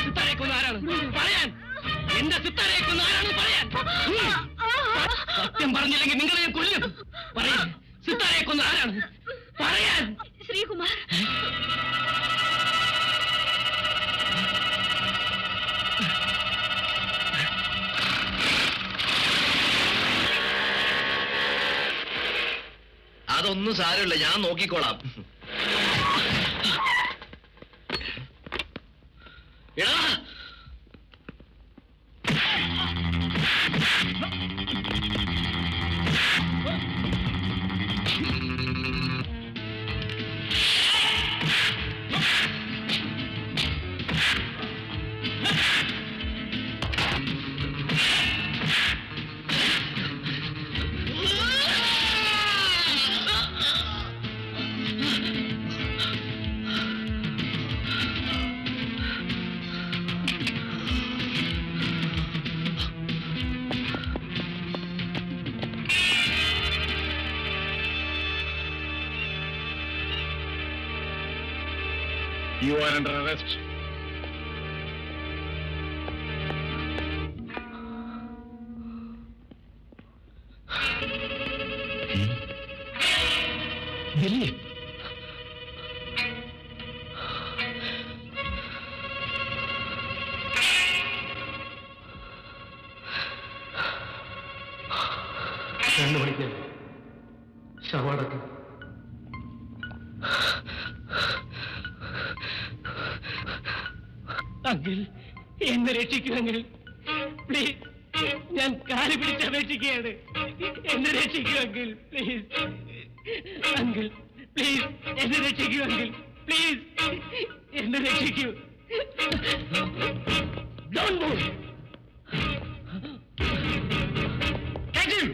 സിത്താരെ കൊന്ന ആരാണ് പറയാൻ? എന്റെ സിത്താരെ കൊന്ന ആരാണ് പറയാൻ? സത്യം പറഞ്ഞില്ലെങ്കിൽ നിങ്ങളെ ഞാൻ കൊല്ലും. പറയാൻ, സിത്താരെ കൊന്ന ആരാണ് പറയാൻ? ശ്രീകുമാർ. അതൊന്നും സാരമില്ല, ഞാൻ നോക്കിക്കോളാം. എടാ, You are under arrest. Dileep, ശവടക്ക്. അങ്കിൾ, എന്നെ രക്ഷിക്കൂ അങ്കിൾ, പ്ലീസ്. ഞാൻ കാല് പിടിച്ചപേക്ഷിക്കുകയാണ്, എന്നെ രക്ഷിക്കൂ അങ്കിൾ, പ്ലീസ്. അങ്കിൾ പ്ലീസ്, എന്നെ രക്ഷിക്കൂ അങ്കിൾ, പ്ലീസ്. എന്നെ രക്ഷിക്കൂ. Don't move. Catch him.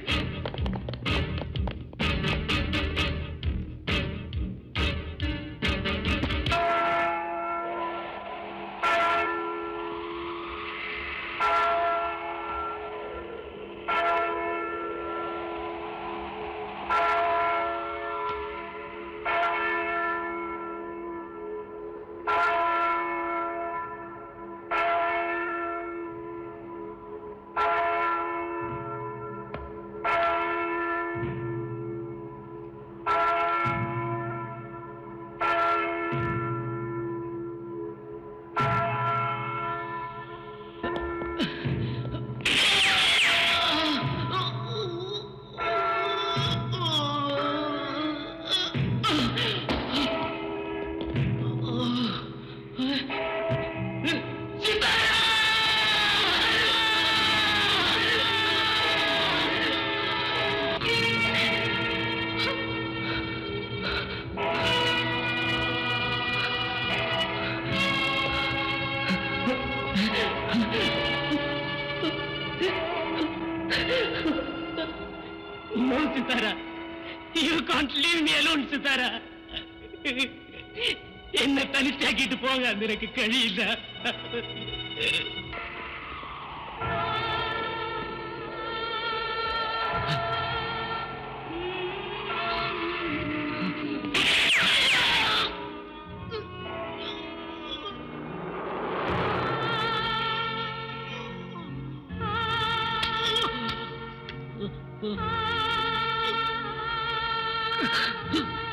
No, Sitara. You can't leave me alone, Sitara. എന്നെ തനിച്ചാക്കിയിട്ട് പോകാൻ നിനക്ക് കഴിയില്ല. Oh